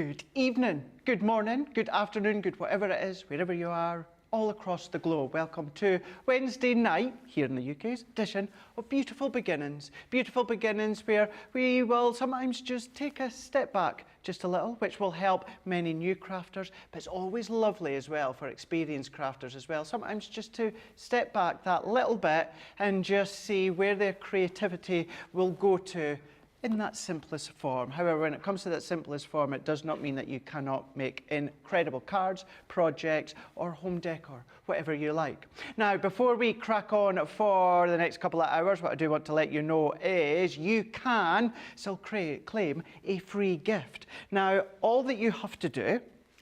Good evening, good morning, good afternoon, good whatever it is, wherever you are, all across the globe. Welcome to Wednesday night, here in the UK's edition of Beautiful Beginnings. Beautiful Beginnings where we will sometimes just take a step back just a little, which will help many new crafters, but it's always lovely as well for experienced crafters as well. Sometimes just to step back that little bit and just see where their creativity will go to in that simplest form. However, when it comes to that simplest form, it does not mean that you cannot make incredible cards, projects, or home decor, whatever you like. Now, before we crack on for the next couple of hours, what I do want to let you know is you can still claim a free gift. Now, all that you have to do,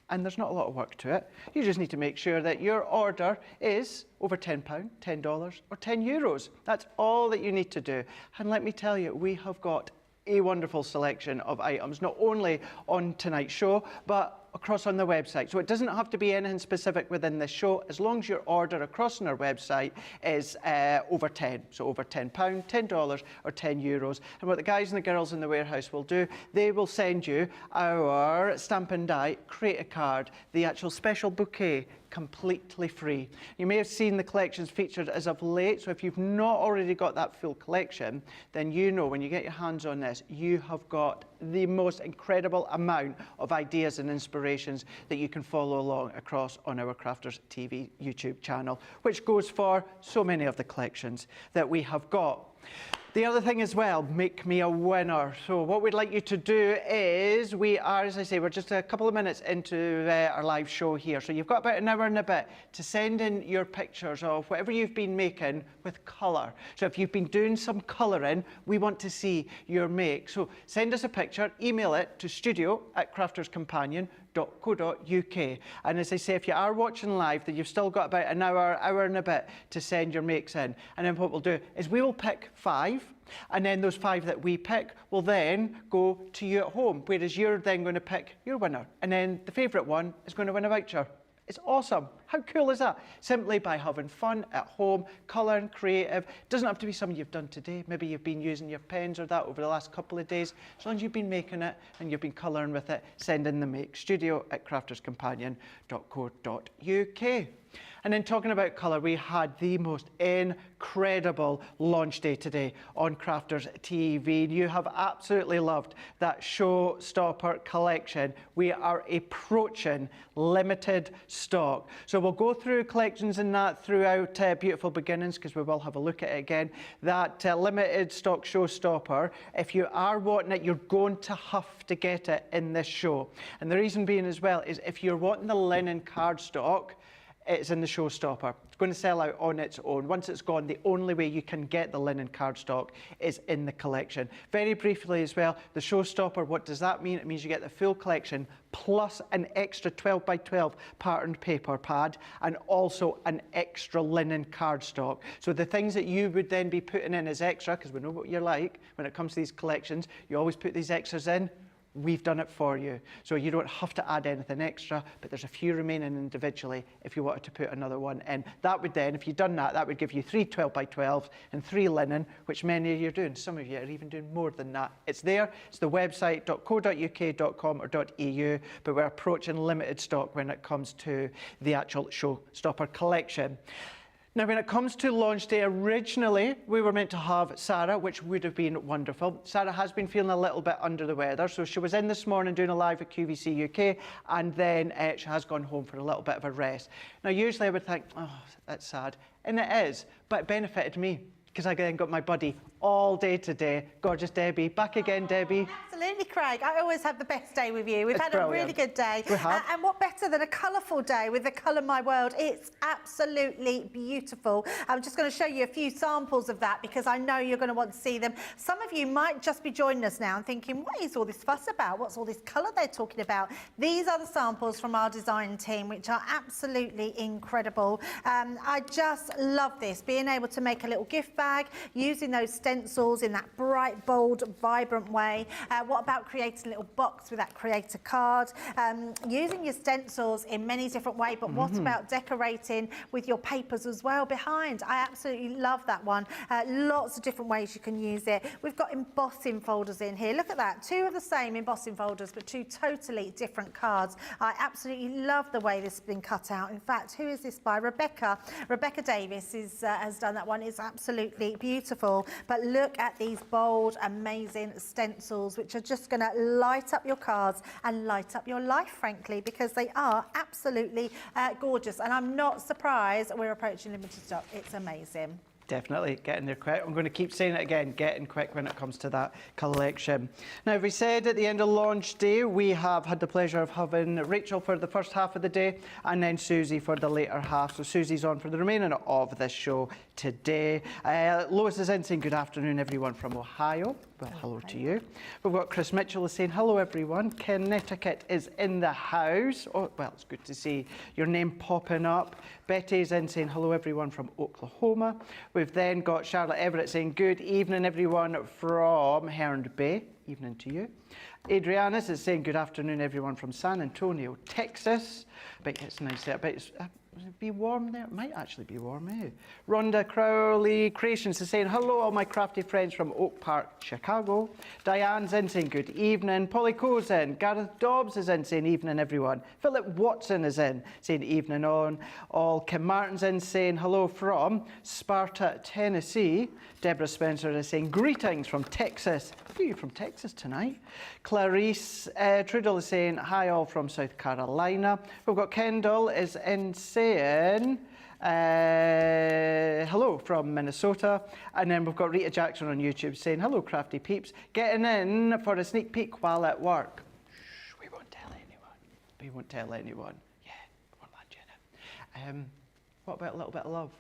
and there's not a lot of work to it, you just need to make sure that your order is over £10, $10, or €10. That's all that you need to do. And let me tell you, we have got a wonderful selection of items, not only on tonight's show, but across on the website. So it doesn't have to be anything specific within this show, as long as your order across on our website is over 10. So over £10, $10, or €10. And what the guys and the girls in the warehouse will do, they will send you our stamp and die, create a card, the actual special bouquet, completely free. You may have seen the collections featured as of late, so if you've not already got that full collection, then you know when you get your hands on this, you have got the most incredible amount of ideas and inspirations that you can follow along across on our Crafters TV YouTube channel, which goes for so many of the collections that we have got. The other thing as well, make me a winner. So what we'd like you to do is, we are, as I say, we're just a couple of minutes into our live show here. So you've got about an hour and a bit to send in your pictures of whatever you've been making with colour. So if you've been doing some colouring, we want to see your make. So send us a picture, email it to studio@crafterscompanion.co.uk. And as I say, if you are watching live, then you've still got about an hour, hour and a bit to send your makes in. And then what we'll do is we will pick 5, and then those 5 that we pick will then go to you at home, whereas you're then going to pick your winner. And then the favourite one is going to win a voucher. It's awesome. How cool is that? Simply by having fun at home, colouring, creative. Doesn't have to be something you've done today. Maybe you've been using your pens or that over the last couple of days. As long as you've been making it and you've been colouring with it, send in the make. studio@crafterscompanion.co.uk. And then talking about colour, we had the most incredible launch day today on Crafters TV. You have absolutely loved that showstopper collection. We are approaching limited stock. So we'll go through collections and that throughout Beautiful Beginnings, because we will have a look at it again. That limited stock showstopper, if you are wanting it, you're going to have to get it in this show. And the reason being as well is if you're wanting the linen cardstock, it's in the showstopper. It's going to sell out on its own. Once it's gone, the only way you can get the linen cardstock is in the collection. Very briefly as well, the showstopper, what does that mean? It means you get the full collection plus an extra 12 by 12 patterned paper pad and also an extra linen cardstock. So the things that you would then be putting in as extra, because we know what you're like when it comes to these collections, you always put these extras in. We've done it for you. So you don't have to add anything extra, but there's a few remaining individually if you wanted to put another one in. That would then, if you'd done that, that would give you 3 12 by 12s and 3 linen, which many of you are doing. Some of you are even doing more than that. It's there. It's the website, .co.uk.com or .eu, but we're approaching limited stock when it comes to the actual showstopper collection. Now, when it comes to launch day, originally we were meant to have Sara, which would have been wonderful. Sara has been feeling a little bit under the weather, so she was in this morning doing a live at QVC UK, and then she has gone home for a little bit of a rest. Now, usually I would think, oh, that's sad, and it is, but it benefited me, because I then got my buddy all day today. Gorgeous Debbie. Back again, Debbie. Absolutely, Craig. I always have the best day with you. We've had a really good day. We have. And what better than a colourful day with the Colour My World? It's absolutely beautiful. I'm just going to show you a few samples of that because I know you're going to want to see them. Some of you might just be joining us now and thinking, what is all this fuss about? What's all this colour they're talking about? These are the samples from our design team, which are absolutely incredible. I just love this, being able to make a little gift bag using those stencils stencils in that bright, bold, vibrant way? What about creating a little box with that creator card? Using your stencils in many different ways, but what about decorating with your papers as well behind? I absolutely love that one. Lots of different ways you can use it. We've got embossing folders in here. Look at that, two of the same embossing folders, but two totally different cards. I absolutely love the way this has been cut out. In fact, who is this by? Rebecca Davis has done that one. It's absolutely beautiful. But look at these bold, amazing stencils, which are just going to light up your cards and light up your life, frankly, because they are absolutely gorgeous. And I'm not surprised we're approaching limited stock. It's amazing. Definitely getting there quick. I'm going to keep saying it again, getting quick when it comes to that collection. Now, we said at the end of launch day, we have had the pleasure of having Rachel for the first half of the day and then Susie for the later half. So Susie's on for the remaining of this show today. Lois is in saying good afternoon, everyone from Ohio. Well, hello to you. We've got Chris Mitchell is saying hello, everyone. Connecticut is in the house. Oh, well, it's good to see your name popping up. Betty's in saying hello, everyone from Oklahoma. We've then got Charlotte Everett saying good evening, everyone from Herne Bay. Evening to you. Adriana's is saying good afternoon, everyone from San Antonio, Texas. I bet it's nice there. I bet it's will it be warm there? It might actually be warm, eh? Rhonda Crowley Creations is saying, hello, all my crafty friends from Oak Park, Chicago. Diane's in saying, good evening. Polly Coe's in. Gareth Dobbs is in saying, evening, everyone. Philip Watson is in saying, evening on all. Kim Martin's in saying, hello from Sparta, Tennessee. Deborah Spencer is saying, greetings from Texas. Are you from Texas tonight? Clarice Trudel is saying, hi all from South Carolina. We've got Kendall is in saying, hello from Minnesota. And then we've got Rita Jackson on YouTube saying, hello crafty peeps, getting in for a sneak peek while at work. Shh, we won't tell anyone. We won't tell anyone. Yeah, we're lunching it. What about a little bit of love?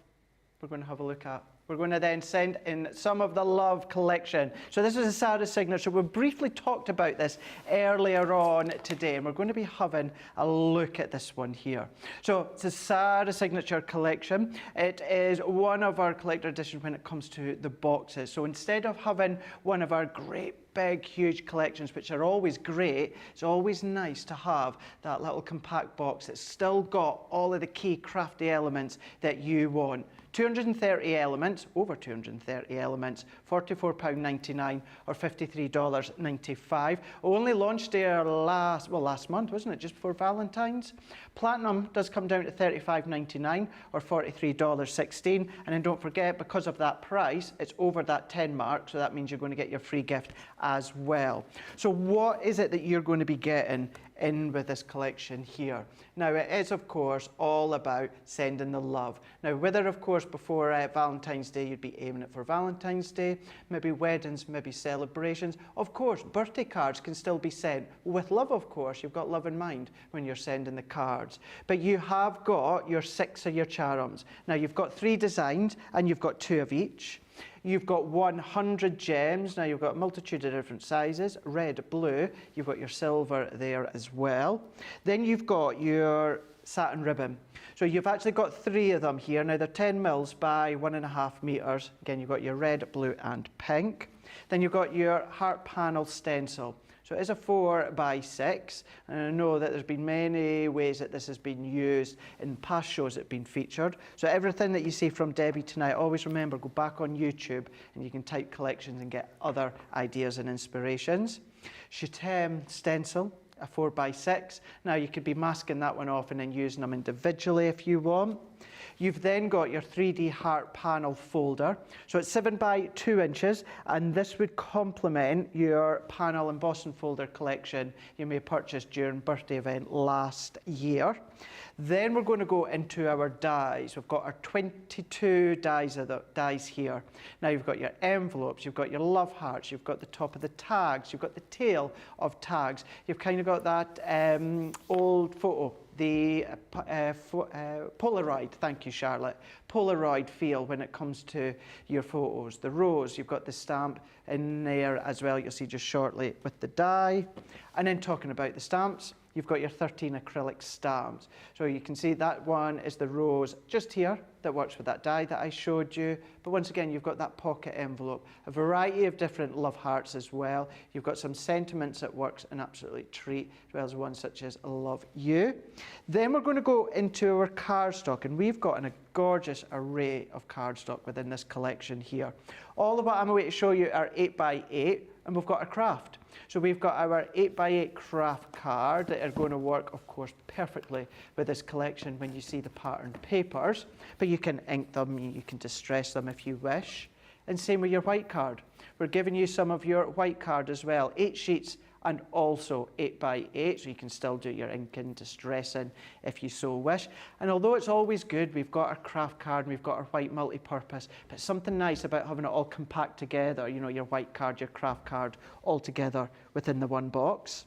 We're going to have a look at. We're going to then send in some of the love collection. So this is a Sara Signature. We briefly talked about this earlier on today, and we're going to be having a look at this one here. So it's a Sara Signature collection. It is one of our collector editions when it comes to the boxes. So instead of having one of our great big, huge collections, which are always great, it's always nice to have that little compact box that's still got all of the key crafty elements that you want. 230 elements, over 230 elements, £44.99 or $53.95. Only launched there last month, wasn't it? Just before Valentine's. Platinum does come down to $35.99 or $43.16. And then don't forget, because of that price, it's over that 10 mark, so that means you're going to get your free gift as well. So what is it that you're going to be getting in with this collection here? Now, it is, of course, all about sending the love. Now, whether, of course, before Valentine's Day, you'd be aiming it for Valentine's Day, maybe weddings, maybe celebrations. Of course, birthday cards can still be sent with love, of course. You've got love in mind when you're sending the cards. But you have got your 6 of your charms. Now, you've got 3 designs, and you've got 2 of each. You've got 100 gems. Now, you've got a multitude of different sizes, red, blue. You've got your silver there as well. Then you've got your satin ribbon. So you've actually got 3 of them here. Now, they're 10 mils by 1.5 meters. Again, you've got your red, blue, and pink. Then you've got your heart panel stencil. So it is a 4x6, and I know that there's been many ways that this has been used in past shows that have been featured. So everything that you see from Debbie tonight, always remember, go back on YouTube and you can type collections and get other ideas and inspirations. Chatham stencil, a 4x6. Now you could be masking that one off and then using them individually if you want. You've then got your 3D heart panel folder. So it's 7 by 2 inches, and this would complement your panel embossing folder collection you may have purchased during birthday event last year. Then we're going to go into our dies. We've got our 22 dies here. Now you've got your envelopes, you've got your love hearts, you've got the top of the tags, you've got the tail of tags. You've kind of got that old photo, the Polaroid, thank you Charlotte, Polaroid feel when it comes to your photos. The rose, you've got the stamp in there as well, you'll see just shortly with the die. And then talking about the stamps, you've got your 13 acrylic stamps. So you can see that one is the rose just here that works with that die that I showed you. But once again, you've got that pocket envelope, a variety of different love hearts as well. You've got some sentiments that works an absolute treat, as well as one such as love you. Then we're going to go into our cardstock, and we've got a gorgeous array of cardstock within this collection here. All of what I'm going to show you are 8x8, and we've got a craft. So we've got our 8x8 craft card that are going to work, of course, perfectly with this collection when you see the patterned papers. But you can ink them, you can distress them if you wish. And same with your white card. We're giving you some of your white card as well. 8 sheets and also 8x8, so you can still do your inking, distressing if you so wish. And although it's always good, we've got our craft card and we've got our white multi-purpose, but something nice about having it all compact together, you know, your white card, your craft card, all together within the one box.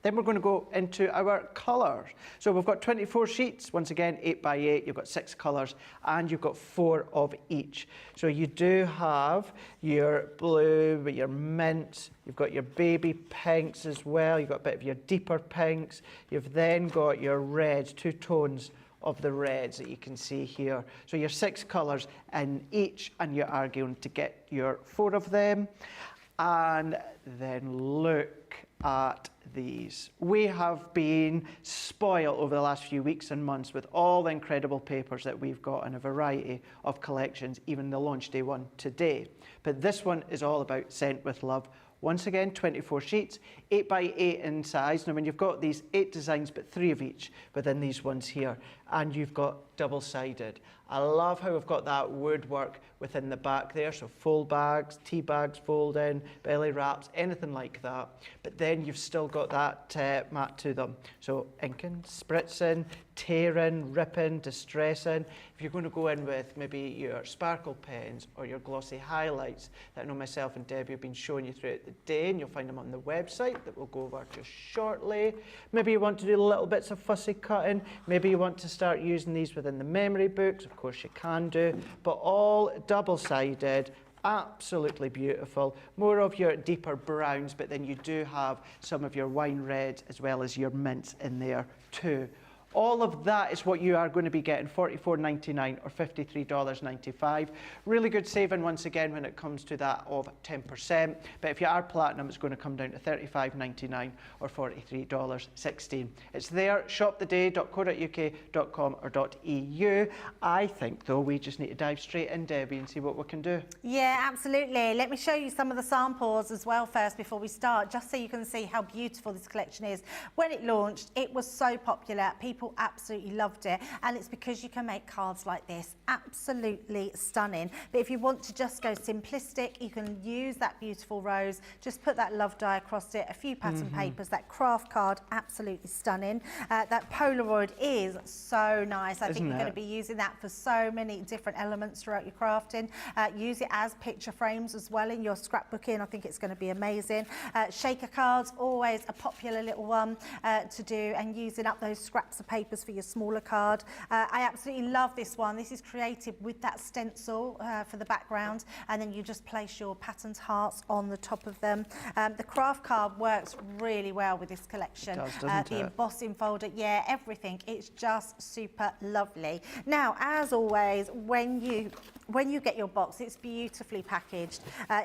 Then we're going to go into our colours. So we've got 24 sheets, once again 8x8, you've got 6 colours and you've got 4 of each. So you do have your blue, your mint, you've got your baby pinks as well, you've got a bit of your deeper pinks, you've then got your reds, 2 tones of the reds that you can see here. So your 6 colours in each, and you are going to get your 4 of them. And then look at these. We have been spoiled over the last few weeks and months with all the incredible papers that we've got in a variety of collections, even the launch day one today. But this one is all about Sent with Love. Once again, 24 sheets, 8x8 in size. Now when you've got these 8 designs, but 3 of each within these ones here, and you've got double-sided. I love how we've got that woodwork within the back there, so fold bags, tea bags fold in, belly wraps, anything like that. But then you've still got that mat to them. So inking, spritzing, tearing, ripping, distressing. If you're going to go in with maybe your sparkle pens or your glossy highlights that I know myself and Debbie have been showing you throughout the day, and you'll find them on the website that we'll go over just shortly. Maybe you want to do little bits of fussy cutting. Maybe you want to start using these within the memory books. Of course you can do, but all double-sided, absolutely beautiful. More of your deeper browns, but then you do have some of your wine reds as well as your mints in there too. All of that is what you are going to be getting, $44.99 or $53.95. Really good saving once again when it comes to that of 10%. But if you are platinum, it's going to come down to $35.99 or $43.16. It's there, shoptheday.co.uk.com or .eu. I think, though, we just need to dive straight in, Debbie, and see what we can do. Yeah, absolutely. Let me show you some of the samples as well first before we start, just so you can see how beautiful this collection is. When it launched, it was so popular. People absolutely loved it, and it's because you can make cards like this, absolutely stunning. But if you want to just go simplistic, you can use that beautiful rose, just put that love die across it, a few pattern papers, that craft card, absolutely stunning. That Polaroid is so nice. I think you're going to be using that for so many different elements throughout your crafting. Use it as picture frames as well in your scrapbooking. I think it's going to be amazing. Shaker cards, always a popular little one to do, and using up those scraps of papers for your smaller card. I absolutely love this one. This is created with that stencil for the background, and then you just place your patterned hearts on the top of them. The craft card works really well with this collection. It does, doesn't the it? embossing folder, yeah, everything. It's just super lovely. Now, as always, when you get your box, it's beautifully packaged.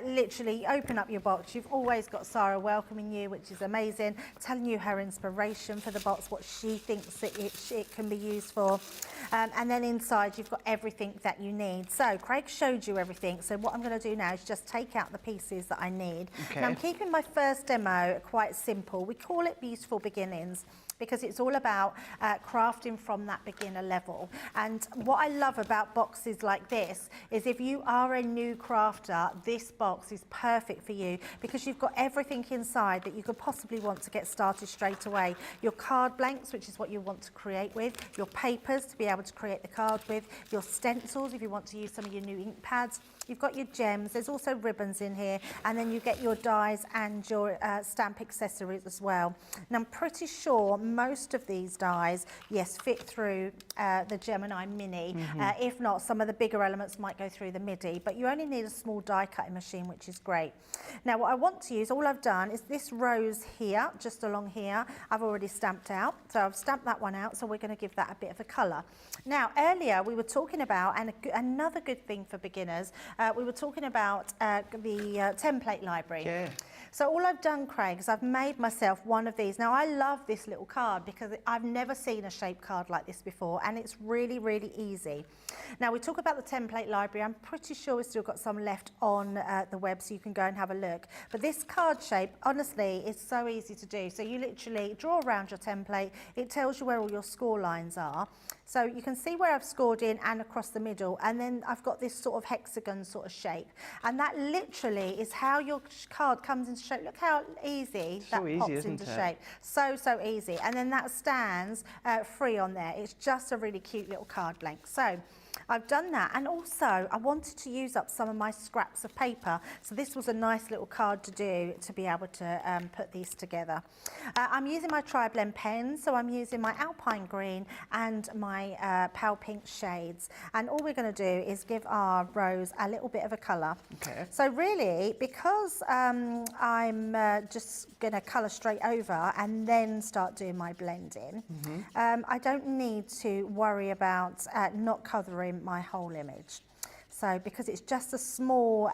Literally, open up your box. You've always got Sara welcoming you, which is amazing, telling you her inspiration for the box, what she thinks that it can be used for. And then inside, you've got everything that you need. So Craig showed you everything. So what I'm going to do now is just take out the pieces that I need. Okay. Now, I'm keeping my first demo quite simple. We call it Beautiful Beginnings, because it's all about crafting from that beginner level. And what I love about boxes like this is if you are a new crafter, this box is perfect for you, because you've got everything inside that you could possibly want to get started straight away. Your card blanks, which is what you want to create with, your papers to be able to create the card with, your stencils if you want to use some of your new ink pads. You've got your gems, there's also ribbons in here, and then you get your dies and your stamp accessories as well. And I'm pretty sure most of these dies, yes, fit through the Gemini Mini. If not, some of the bigger elements might go through the MIDI, but you only need a small die cutting machine, which is great. Now, what I want to use, all I've done is this rose here, just along here, I've already stamped out. So I've stamped that one out, so we're going to give that a bit of a colour. Now, earlier we were talking about, and another good thing for beginners, we were talking about the template library. Yeah. So all I've done, Craig, is I've made myself one of these. Now, I love this little card because I've never seen a shaped card like this before, and it's really, really easy. Now, we talk about the template library. I'm pretty sure we've still got some left on the web, so you can go and have a look. But this card shape, honestly, is so easy to do. So you literally draw around your template. It tells you where all your score lines are. So you can see where I've scored in and across the middle, and then I've got this sort of hexagon sort of shape. And that literally is how your card comes into shape. Look how easy that pops into shape. So, so easy. And then that stands free on there. It's just a really cute little card blank. So I've done that, and also I wanted to use up some of my scraps of paper, so this was a nice little card to do to be able to put these together. I'm using my tri-blend pens, so I'm using my Alpine Green and my Pale Pink shades, and all we're going to do is give our rose a little bit of a colour. Okay. So really, because I'm just going to colour straight over and then start doing my blending, I don't need to worry about not colouring my whole image. So because it's just a small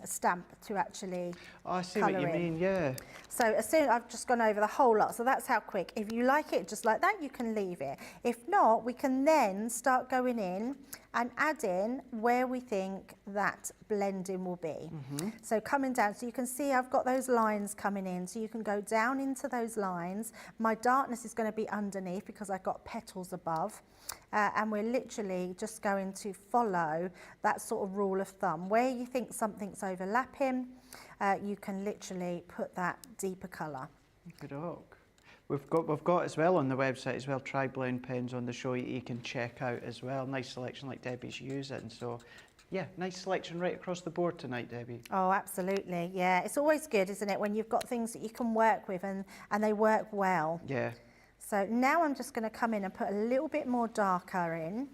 stamp to actually I see what you mean, yeah. So as soon I've just gone over the whole lot, so that's how quick. If you like it just like that, you can leave it. If not, we can then start going in and adding where we think that blending will be. So coming down, so you can see I've got those lines coming in, so you can go down into those lines. My darkness is going to be underneath because I've got petals above. And we're literally just going to follow that sort of rule of thumb. Where you think something's overlapping, you can literally put that deeper colour. Good oak. We've got as well on the website as well tri-blend pens on the show you can check out as well. Nice selection like Debbie's using. So yeah, nice selection right across the board tonight, Debbie. Oh, absolutely. Yeah, it's always good, isn't it, when you've got things that you can work with and they work well. Yeah. So now I'm just going to come in and put a little bit more darker in,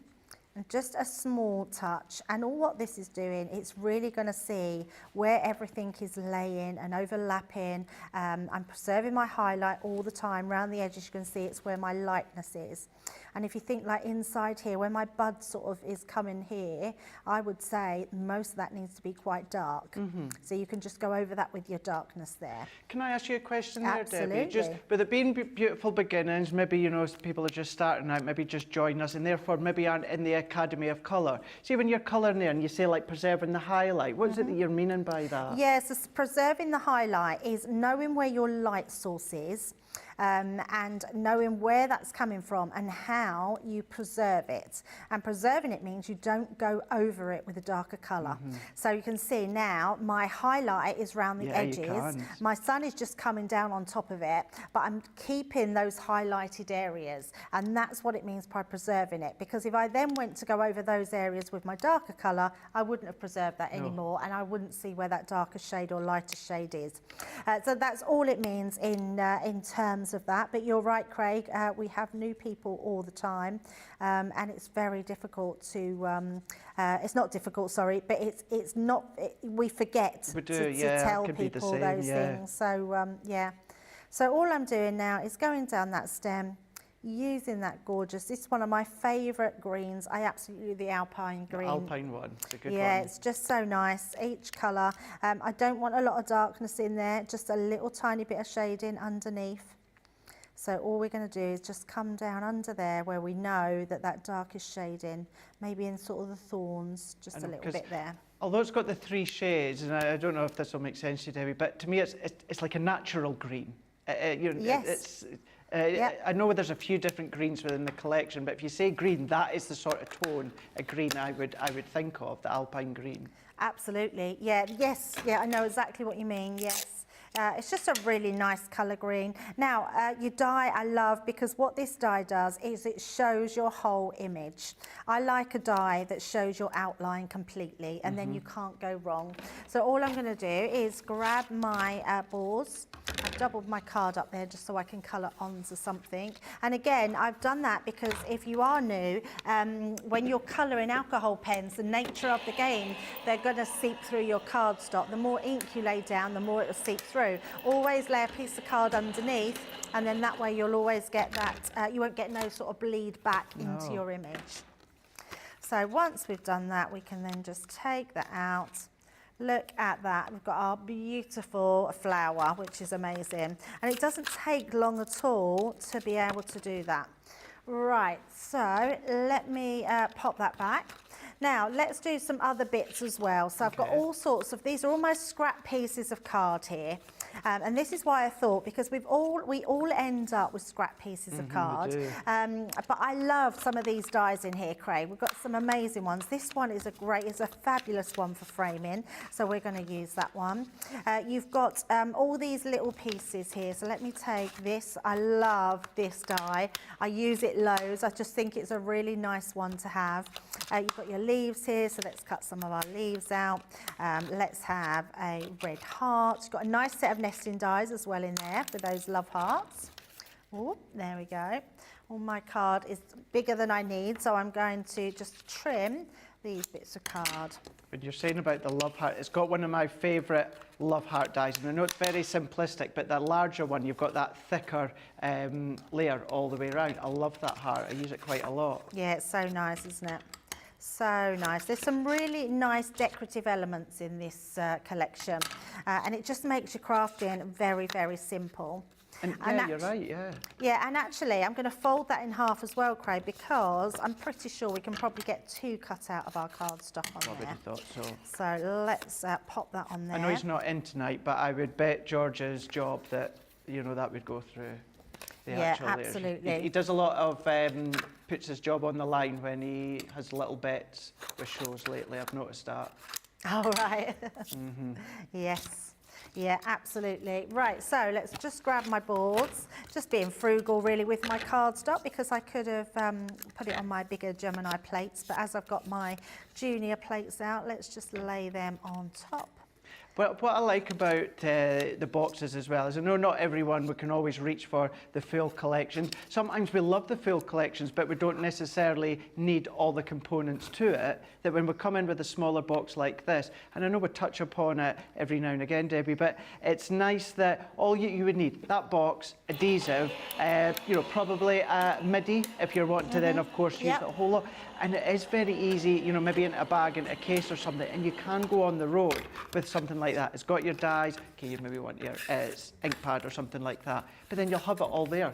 and just a small touch. And all what this is doing, it's really going to see where everything is laying and overlapping. I'm preserving my highlight all the time. Around the edges, you can see it's where my lightness is. And if you think like inside here, where my bud sort of is coming here, I would say most of that needs to be quite dark. So you can just go over that with your darkness there. Can I ask you a question there, Absolutely. Debbie? Just with it being beautiful beginnings, maybe, you know, people are just starting out, maybe just join us and therefore maybe aren't in the Academy of Colour. See, when you're colouring there and you say like preserving the highlight, what is it that you're meaning by that? Yes, preserving the highlight is knowing where your light source is. And knowing where that's coming from and how you preserve it. And preserving it means you don't go over it with a darker colour. So you can see now my highlight is around the edges. My sun is just coming down on top of it, but I'm keeping those highlighted areas. And that's what it means by preserving it. Because if I then went to go over those areas with my darker colour, I wouldn't have preserved that anymore, and I wouldn't see where that darker shade or lighter shade is. So that's all it means in terms of that. But you're right, Craig, we have new people all the time, and it's very difficult to it's not difficult, sorry, but it's not, we forget to tell people those things. So yeah, so all I'm doing now is going down that stem, using that gorgeous, this is one of my favourite greens. I absolutely love the Alpine Green. The Alpine one, it's a good one. Yeah, it's just so nice, each colour. I don't want a lot of darkness in there, just a little tiny bit of shading underneath. So all we're going to do is just come down under there where we know that that darkest shading, maybe in sort of the thorns, just a little bit there. Although it's got the 3 shades, and I don't know if this will make sense to you, Debbie, but to me it's like a natural green. You know, yes. I know there's a few different greens within the collection, but if you say green, that is the sort of tone of green I would think of, the Alpine Green. Absolutely, yeah, yes, yeah, I know exactly what you mean, yes. It's just a really nice colour green. Now, your dye I love, because what this dye does is it shows your whole image. I like a dye that shows your outline completely, and then you can't go wrong. So all I'm going to do is grab my balls, I've doubled my card up there just so I can colour onto something. And again, I've done that because if you are new, when you're colouring alcohol pens, the nature of the game, they're going to seep through your cardstock. The more ink you lay down, the more it will seep through. Always lay a piece of card underneath, and then that way you'll always get that, you won't get no sort of bleed back into your image. So once we've done that, we can then just take that out. Look at that, we've got our beautiful flower, which is amazing. And it doesn't take long at all to be able to do that. Right, so let me pop that back. Now, let's do some other bits as well. So I've got all sorts of, these are almost scrap pieces of card here. And this is why I thought, because we all end up with scrap pieces of card. But I love some of these dies in here, Craig. We've got some amazing ones. This one is a fabulous one for framing. So we're going to use that one. You've got all these little pieces here. So let me take this. I love this die. I use it loads. I just think it's a really nice one to have. You've got your leaves here, so let's cut some of our leaves out. Let's have a red heart. You've got a nice set of nesting dies as well in there for those love hearts. Oh, there we go. Well, my card is bigger than I need, so I'm going to just trim these bits of card. When you're saying about the love heart, it's got one of my favourite love heart dies, and I know it's very simplistic, but the larger one, you've got that thicker layer all the way around. I love that heart. I use it quite a lot. Yeah, it's so nice, isn't it? So nice. There's some really nice decorative elements in this collection, and it just makes your crafting very, very simple. And yeah, you're right, yeah. Yeah, and actually, I'm going to fold that in half as well, Craig, because I'm pretty sure we can probably get 2 cut out of our cardstock on there. I would have thought so. So let's pop that on there. I know he's not in tonight, but I would bet George's job that, you know, that would go through the actual layers. Absolutely. He does a lot of, puts his job on the line when he has little bets with shows lately, I've noticed that. Oh, right. Yes. Yeah, absolutely. Right, so let's just grab my boards. Just being frugal, really, with my cardstock, because I could have put it on my bigger Gemini plates, but as I've got my junior plates out, let's just lay them on top. But what I like about the boxes as well is I know not everyone, we can always reach for the full collections. Sometimes we love the full collections, but we don't necessarily need all the components to it, that when we come in with a smaller box like this, and I know we touch upon it every now and again, Debbie, but it's nice that all you would need, that box, adhesive, you know, probably a MIDI, if you're wanting to then, of course, use the whole lot. And it is very easy, you know, maybe in a bag, in a case or something, and you can go on the road with something like that. It's got your dies, okay, you maybe want your ink pad or something like that, but then you'll have it all there,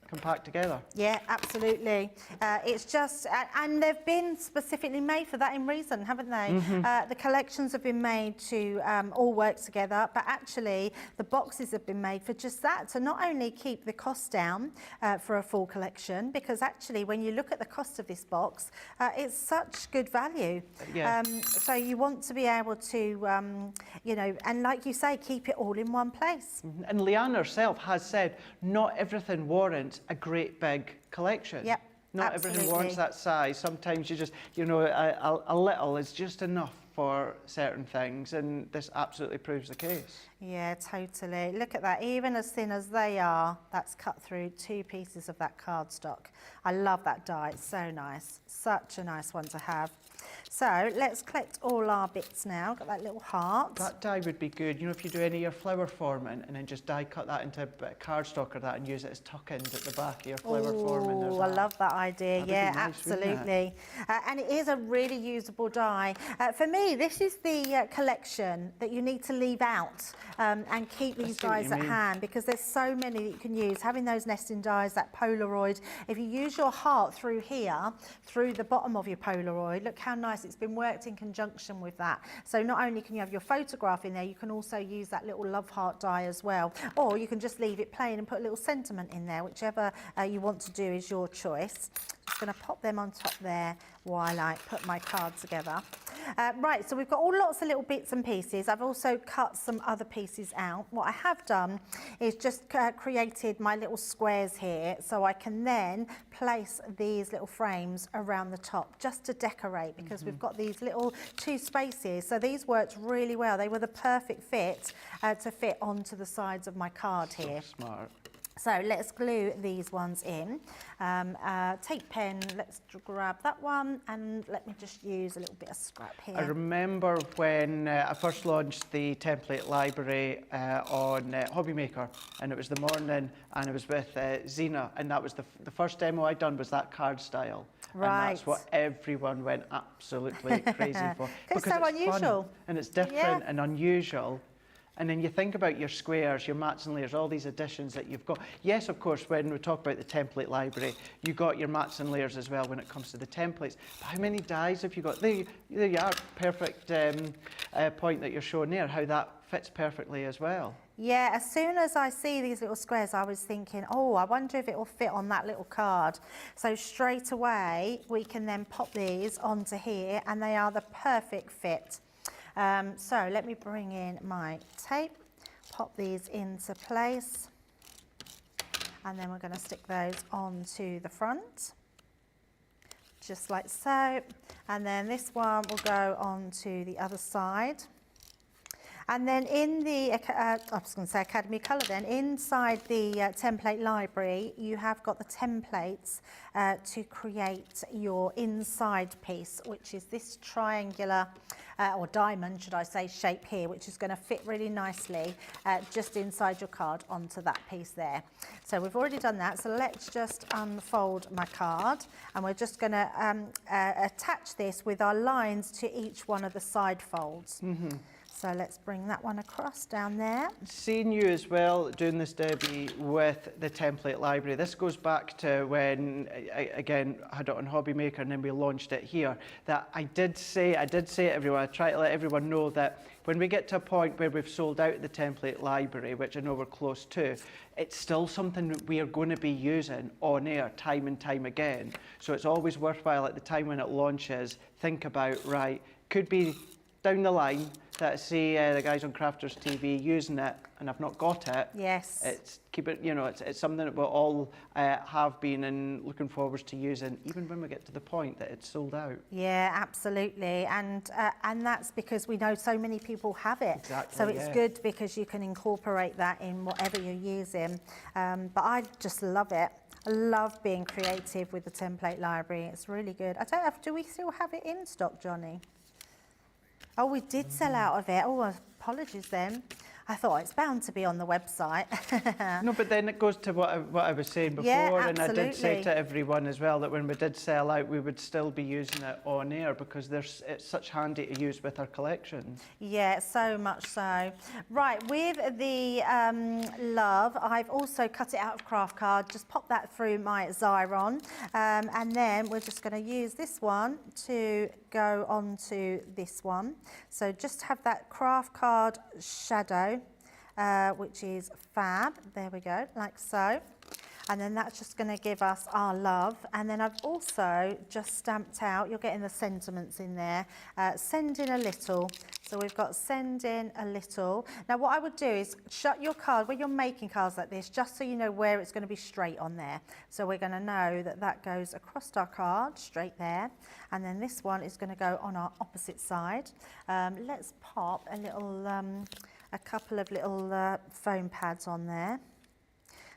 compact together. Yeah, absolutely. It's just, and they've been specifically made for that in reason, haven't they? The collections have been made to all work together, but actually the boxes have been made for just that, to not only keep the cost down for a full collection, because actually when you look at the cost of this box, it's such good value. Yeah. So you want to be able to, you know, and like you say, keep it all in one place. And Leanne herself has said, not everything warrants a great big collection. Yep, not everything warrants that size. Sometimes you just, you know, a little is just enough for certain things, and this absolutely proves the case. Yeah, totally. Look at that. Even as thin as they are, that's cut through 2 pieces of that cardstock. I love that die. It's so nice. Such a nice one to have. So let's collect all our bits now. Got that little heart. That die would be good, you know, if you do any of your flower forming and then just die cut that into a bit of cardstock or that and use it as tuck-ins at the back of your flower forming. Oh, I love that idea. Yeah, nice, absolutely. And it is a really usable die. For me, this is the collection that you need to leave out and keep these dies at hand, because there's so many that you can use. Having those nesting dies, that Polaroid. If you use your heart through here, through the bottom of your Polaroid, look how nice it's been worked in conjunction with that. So not only can you have your photograph in there, you can also use that little love heart die as well. Or you can just leave it plain and put a little sentiment in there, whichever you want to do is your choice. Just going to pop them on top there while I put my card together. Right, so we've got all lots of little bits and pieces. I've also cut some other pieces out. What I have done is just created my little squares here, so I can then place these little frames around the top just to decorate, because we've got these little 2 spaces. So these worked really well. They were the perfect fit to fit onto the sides of my card here. So smart. So let's glue these ones in. Tape pen, let's grab that one, and let me just use a little bit of scrap here. I remember when I first launched the template library on Hobby Maker, and it was the morning, and it was with Zena, and that was the first demo I'd done was that card style. Right. And that's what everyone went absolutely crazy for. Because it's so unusual. Fun, and it's different and unusual. And then you think about your squares, your mats and layers, all these additions that you've got. Yes, of course, when we talk about the template library, you got your mats and layers as well when it comes to the templates. But how many dies have you got? There you are, perfect point that you're showing there, how that fits perfectly as well. Yeah, as soon as I see these little squares, I was thinking, oh, I wonder if it will fit on that little card. So straight away, we can then pop these onto here, and they are the perfect fit. So let me bring in my tape, pop these into place, and then we're going to stick those onto the front, just like so. And then this one will go onto the other side. And then in the, I was going to say Academy Colour then, inside the template library, you have got the templates to create your inside piece, which is this triangular, or diamond, should I say, shape here, which is going to fit really nicely just inside your card onto that piece there. So we've already done that, so let's just unfold my card, and we're just going to attach this with our lines to each one of the side folds. So let's bring that one across down there. Seeing you as well doing this, Debbie, with the template library, this goes back to when, again, I had it on Hobby Maker and then we launched it here, that I did say to everyone, I try to let everyone know that when we get to a point where we've sold out the template library, which I know we're close to, it's still something that we are going to be using on air time and time again. So it's always worthwhile at the time when it launches, think about, right, could be down the line that I see the guys on Crafters TV using it and I've not got it. Yes. It's it's something that we'll all have been and looking forward to using, even when we get to the point that it's sold out. Yeah, absolutely, and that's because we know so many people have it. Exactly. So it's good because you can incorporate that in whatever you're using. But I just love it. I love being creative with the template library. It's really good. I don't know, do we still have it in stock, Johnny? Oh, we did sell out of it. Oh, apologies then. I thought it's bound to be on the website. No, but then it goes to what I was saying before, Yeah, and I did say absolutely. to everyone as well that when we did sell out, we would still be using it on air because it's such handy to use with our collections. Yeah, so much so. Right, with the love, I've also cut it out of craft card, just pop that through my Xyron, and then we're just going to use this one to go onto this one. So just have that craft card shadow, which is fab. There we go, like so. And then that's just going to give us our love. And then I've also just stamped out, you're getting the sentiments in there, send in a little. So we've got send in a little. Now what I would do is shut your card, when you're making cards like this, just so you know where it's going to be straight on there. So we're going to know that that goes across our card, straight there. And then this one is going to go on our opposite side. Let's pop a little, a couple of little foam pads on there,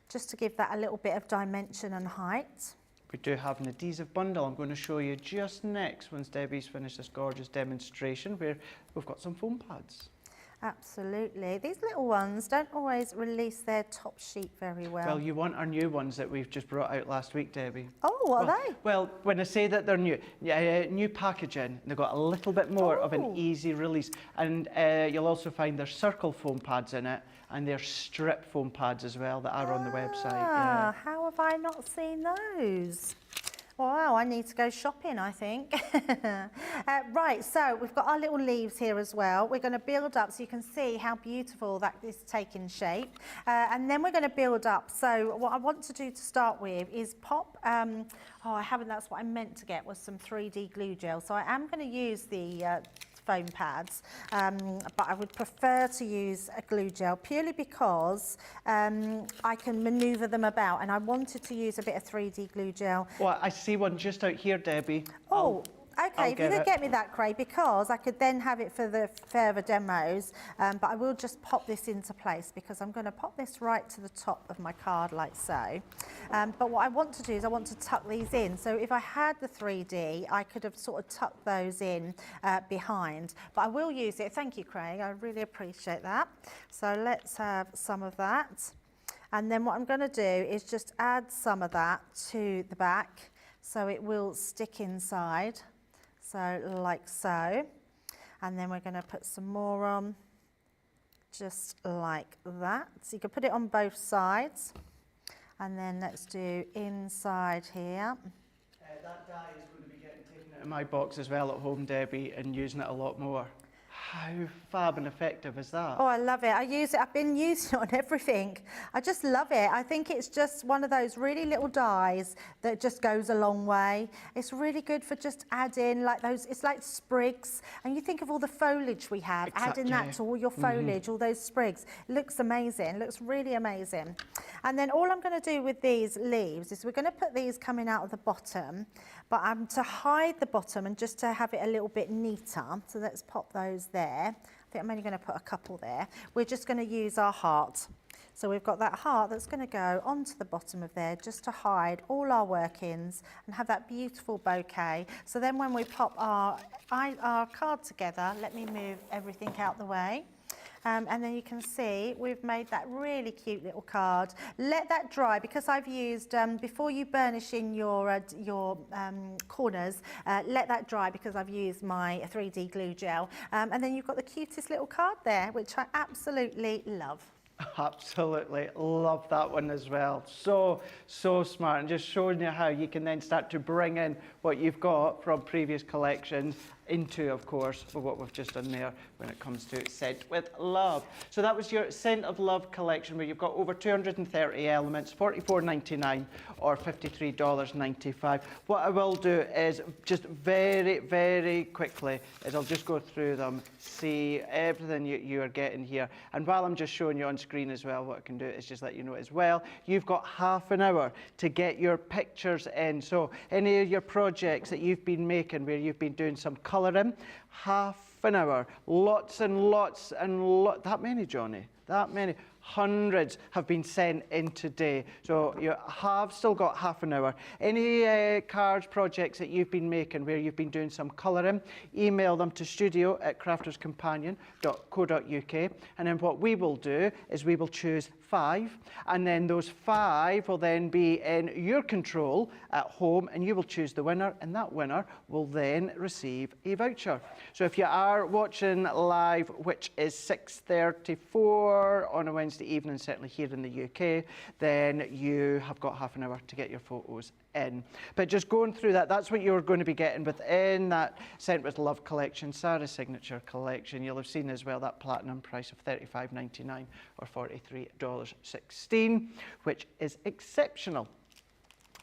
just to give that a little bit of dimension and height. We do have an adhesive bundle I'm going to show you just next once Debbie's finished this gorgeous demonstration where we've got some foam pads. Absolutely. These little ones don't always release their top sheet very well. Well, you want our new ones that we've just brought out last week, Debbie. Oh, what are they? Well, when I say that they're new, new packaging, they've got a little bit more of an easy release. And you'll also find there's circle foam pads in it, and there's strip foam pads as well that are on the website. Yeah. How have I not seen those? Wow, I need to go shopping, I think. Right, so we've got our little leaves here as well. We're going to build up so you can see how beautiful that is taking shape. And then we're going to build up. So what I want to do to start with is pop, that's what I meant to get was some 3D glue gel. So I am going to use the foam pads, but I would prefer to use a glue gel purely because I can maneuver them about, and I wanted to use a bit of 3D glue gel. Well, I see one just out here, Debbie. Oh, okay, if you could get me that, Craig, because I could then have it for the further demos, but I will just pop this into place because I'm going to pop this right to the top of my card like so. But what I want to do is I want to tuck these in. So if I had the 3D, I could have sort of tucked those in behind, but I will use it. Thank you, Craig, I really appreciate that. So let's have some of that. And then what I'm going to do is just add some of that to the back so it will stick inside. So like so, and then we're going to put some more on, just like that. So you can put it on both sides, and then let's do inside here. That die is going to be getting taken out of my box as well at home, Debbie, and using it a lot more. How fab and effective is that? Oh, I love it. I use it. I've been using it on everything. I just love it. I think it's just one of those really little dies that just goes a long way. It's really good for just adding like those, it's like sprigs. And you think of all the foliage we have, adding that to all your foliage, all those sprigs. It looks amazing. It looks really amazing. And then all I'm going to do with these leaves is we're going to put these coming out of the bottom, but I'm to hide the bottom and just to have it a little bit neater. So let's pop those there. I think I'm only going to put a couple there. We're just going to use our heart. So we've got that heart that's going to go onto the bottom of there just to hide all our workings and have that beautiful bouquet. So then when we pop our card together, let me move everything out the way. And then you can see we've made that really cute little card. Let that dry because I've used, before you burnish in your corners, let that dry because I've used my 3D glue gel. And then you've got the cutest little card there, which I absolutely love. Absolutely love that one as well. So smart, and just showing you how you can then start to bring in what you've got from previous collections into, of course, what we've just done there when it comes to Scent with Love. So that was your Scent of Love collection where you've got over 230 elements, $44.99 or $53.95. What I will do is just very, very quickly is I'll just go through them, see everything you are getting here. And while I'm just showing you on screen as well, what I can do is just let you know as well, you've got half an hour to get your pictures in. So any of your projects that you've been making where you've been doing some colouring, half an hour, lots and lots and lots, that many, Johnny, that many. Hundreds have been sent in today. So you have still got half an hour. Any cards, projects that you've been making where you've been doing some colouring, email them to studio@crafterscompanion.co.uk. And then what we will do is we will choose 5. And then those 5 will then be in your control at home, and you will choose the winner. And that winner will then receive a voucher. So if you are watching live, which is 6:34 on a Wednesday evening, certainly here in the UK, then you have got half an hour to get your photos in. But just going through that, that's what you're going to be getting within that Scent with Love collection, Sara Signature collection. You'll have seen as well that platinum price of $35.99 or $43.16, which is exceptional.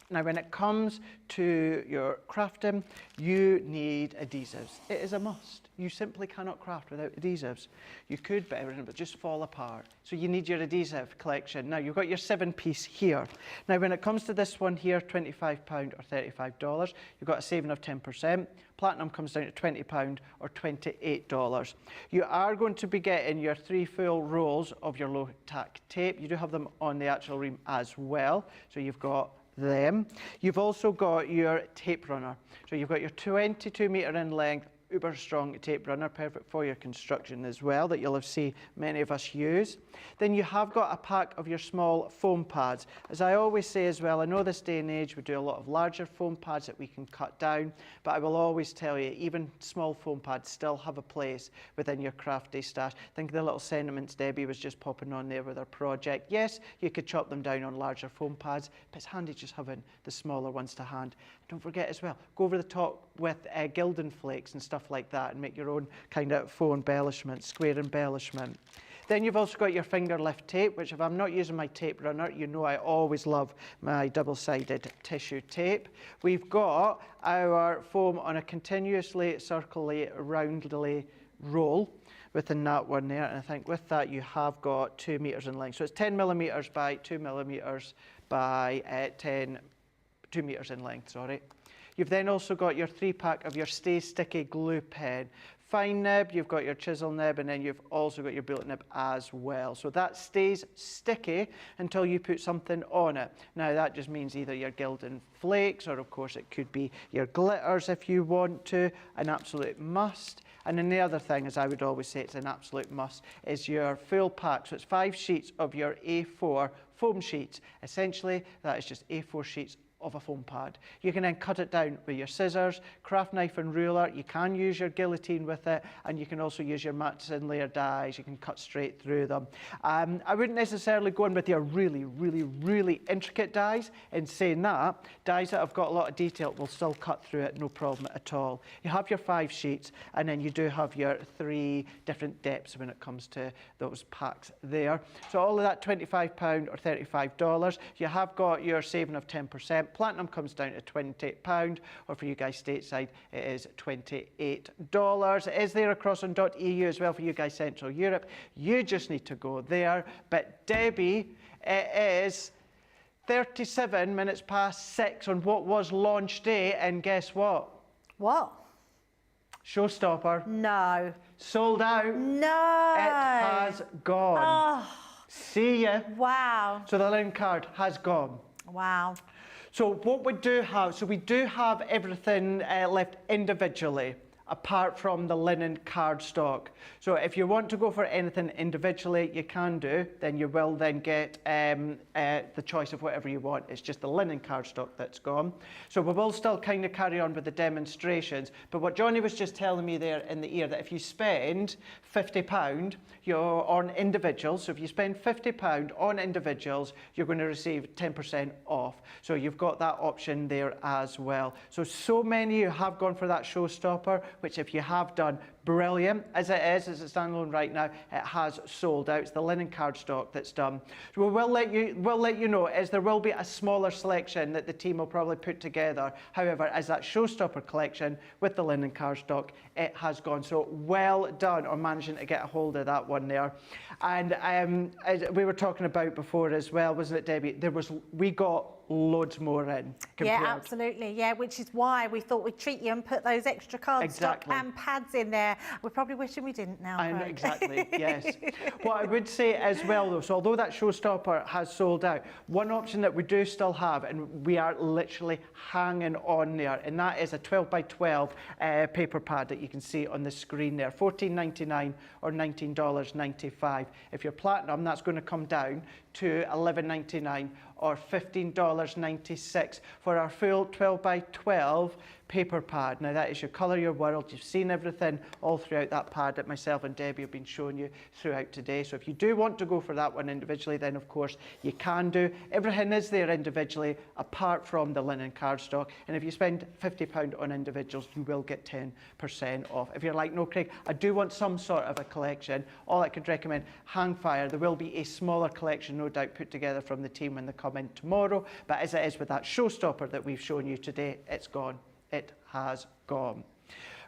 Now, when it comes to your crafting, you need adhesives. It is a must. You simply cannot craft without adhesives. You could, but everything would just fall apart. So you need your adhesive collection. Now, you've got your 7-piece here. Now, when it comes to this one here, £25 or $35, you've got a saving of 10%. Platinum comes down to £20 or $28. You are going to be getting your 3 full rolls of your low-tack tape. You do have them on the actual ream as well. So you've got them. You've also got your tape runner. So you've got your 22 metre in length uber strong tape runner, perfect for your construction as well, that you'll have seen many of us use. Then you have got a pack of your small foam pads. As I always say as well, I know this day and age we do a lot of larger foam pads that we can cut down, but I will always tell you, even small foam pads still have a place within your crafty stash. Think of the little sentiments Debbie was just popping on there with her project. Yes, you could chop them down on larger foam pads, but it's handy just having the smaller ones to hand. Don't forget as well, go over the top with Gildan flakes and stuff like that and make your own kind of faux embellishment, square embellishment. Then you've also got your finger lift tape, which if I'm not using my tape runner, you know I always love my double-sided tissue tape. We've got our foam on a continuously circularly, roundly roll within that one there. And I think with that you have got 2 meters in length. So it's 10 millimeters by 2 millimeters by 2 meters in length, sorry. You've then also got your 3-pack of your Stay Sticky glue pen. Fine nib, you've got your chisel nib, and then you've also got your bullet nib as well. So that stays sticky until you put something on it. Now that just means either your Gildan flakes, or of course it could be your glitters if you want to, an absolute must. And then the other thing, as I would always say, it's an absolute must, is your full pack. So it's 5 sheets of your A4 foam sheets. Essentially, that is just A4 sheets of a foam pad. You can then cut it down with your scissors, craft knife and ruler. You can use your guillotine with it, and you can also use your Laird Laird dies. You can cut straight through them. I wouldn't necessarily go in with your really intricate dies. In saying that, dies that have got a lot of detail will still cut through it, no problem at all. You have your 5 sheets, and then you do have your 3 different depths when it comes to those packs there. So all of that £25 or $35. You have got your saving of 10%. Platinum comes down to £28, or for you guys stateside, it is $28. It is there across on .eu as well for you guys Central Europe. You just need to go there. But Debbie, it is 37 minutes past 6 on what was launch day, and guess what? What? Showstopper. No. Sold out. No. It has gone. Oh. See ya. Wow. So the linen card has gone. Wow. So what we do have, we do have everything left individually, apart from the linen cardstock. So if you want to go for anything individually, you can do, then you will then get the choice of whatever you want. It's just the linen cardstock that's gone. So we will still kind of carry on with the demonstrations, but what Johnny was just telling me there in the ear, that if you spend £50 you're on individuals, so if you spend £50 on individuals, you're going to receive 10% off. So you've got that option there as well. So many you have gone for that showstopper, which if you have done, brilliant. As it is, as it's standalone right now, it has sold out. It's the linen cardstock that's done. So we'll let you know, as there will be a smaller selection that the team will probably put together. However, as that showstopper collection with the linen cardstock, it has gone. So well done on managing to get a hold of that one there. And as we were talking about before as well, wasn't it, Debbie? We got loads more in. Yeah, absolutely. Yeah, which is why we thought we'd treat you and put those extra cardstock and pads in there. We're probably wishing we didn't now. I know, exactly, yes. What I would say as well, though, so although that showstopper has sold out, one option that we do still have, and we are literally hanging on there, and that is a 12 by 12 paper pad that you can see on the screen there, $14.99 or $19.95. If you're platinum, that's going to come down to $11.99 or $15.96 for our full 12 by 12 paper pad. Now that is your colour your world. You've seen everything all throughout that pad that myself and Debbie have been showing you throughout today. So if you do want to go for that one individually, then of course you can do. Everything is there individually apart from the linen cardstock. And if you spend £50 on individuals, you will get 10% off. If you're like, no Craig, I do want some sort of a collection, all I could recommend, hang fire. There will be a smaller collection no doubt put together from the team when they come in tomorrow. But as it is with that showstopper that we've shown you today, it's gone. It has gone.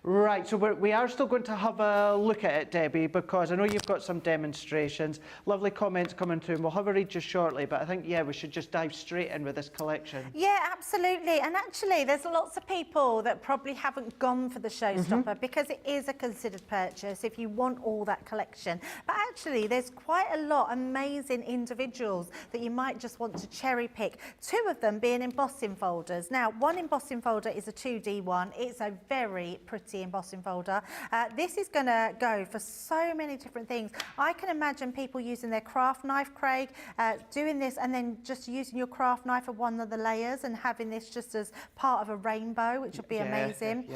Right, so we are still going to have a look at it, Debbie, because I know you've got some demonstrations, lovely comments coming through, and we'll have a read just shortly, but I think, yeah, we should just dive straight in with this collection. Yeah, absolutely, and actually there's lots of people that probably haven't gone for the showstopper because it is a considered purchase if you want all that collection, but actually there's quite a lot of amazing individuals that you might just want to cherry pick, 2 of them being embossing folders. Now, one embossing folder is a 2D one, it's a very pretty 2D embossing folder. This is going to go for so many different things. I can imagine people using their craft knife, Craig, doing this and then just using your craft knife for one of the layers and having this just as part of a rainbow, which would be amazing.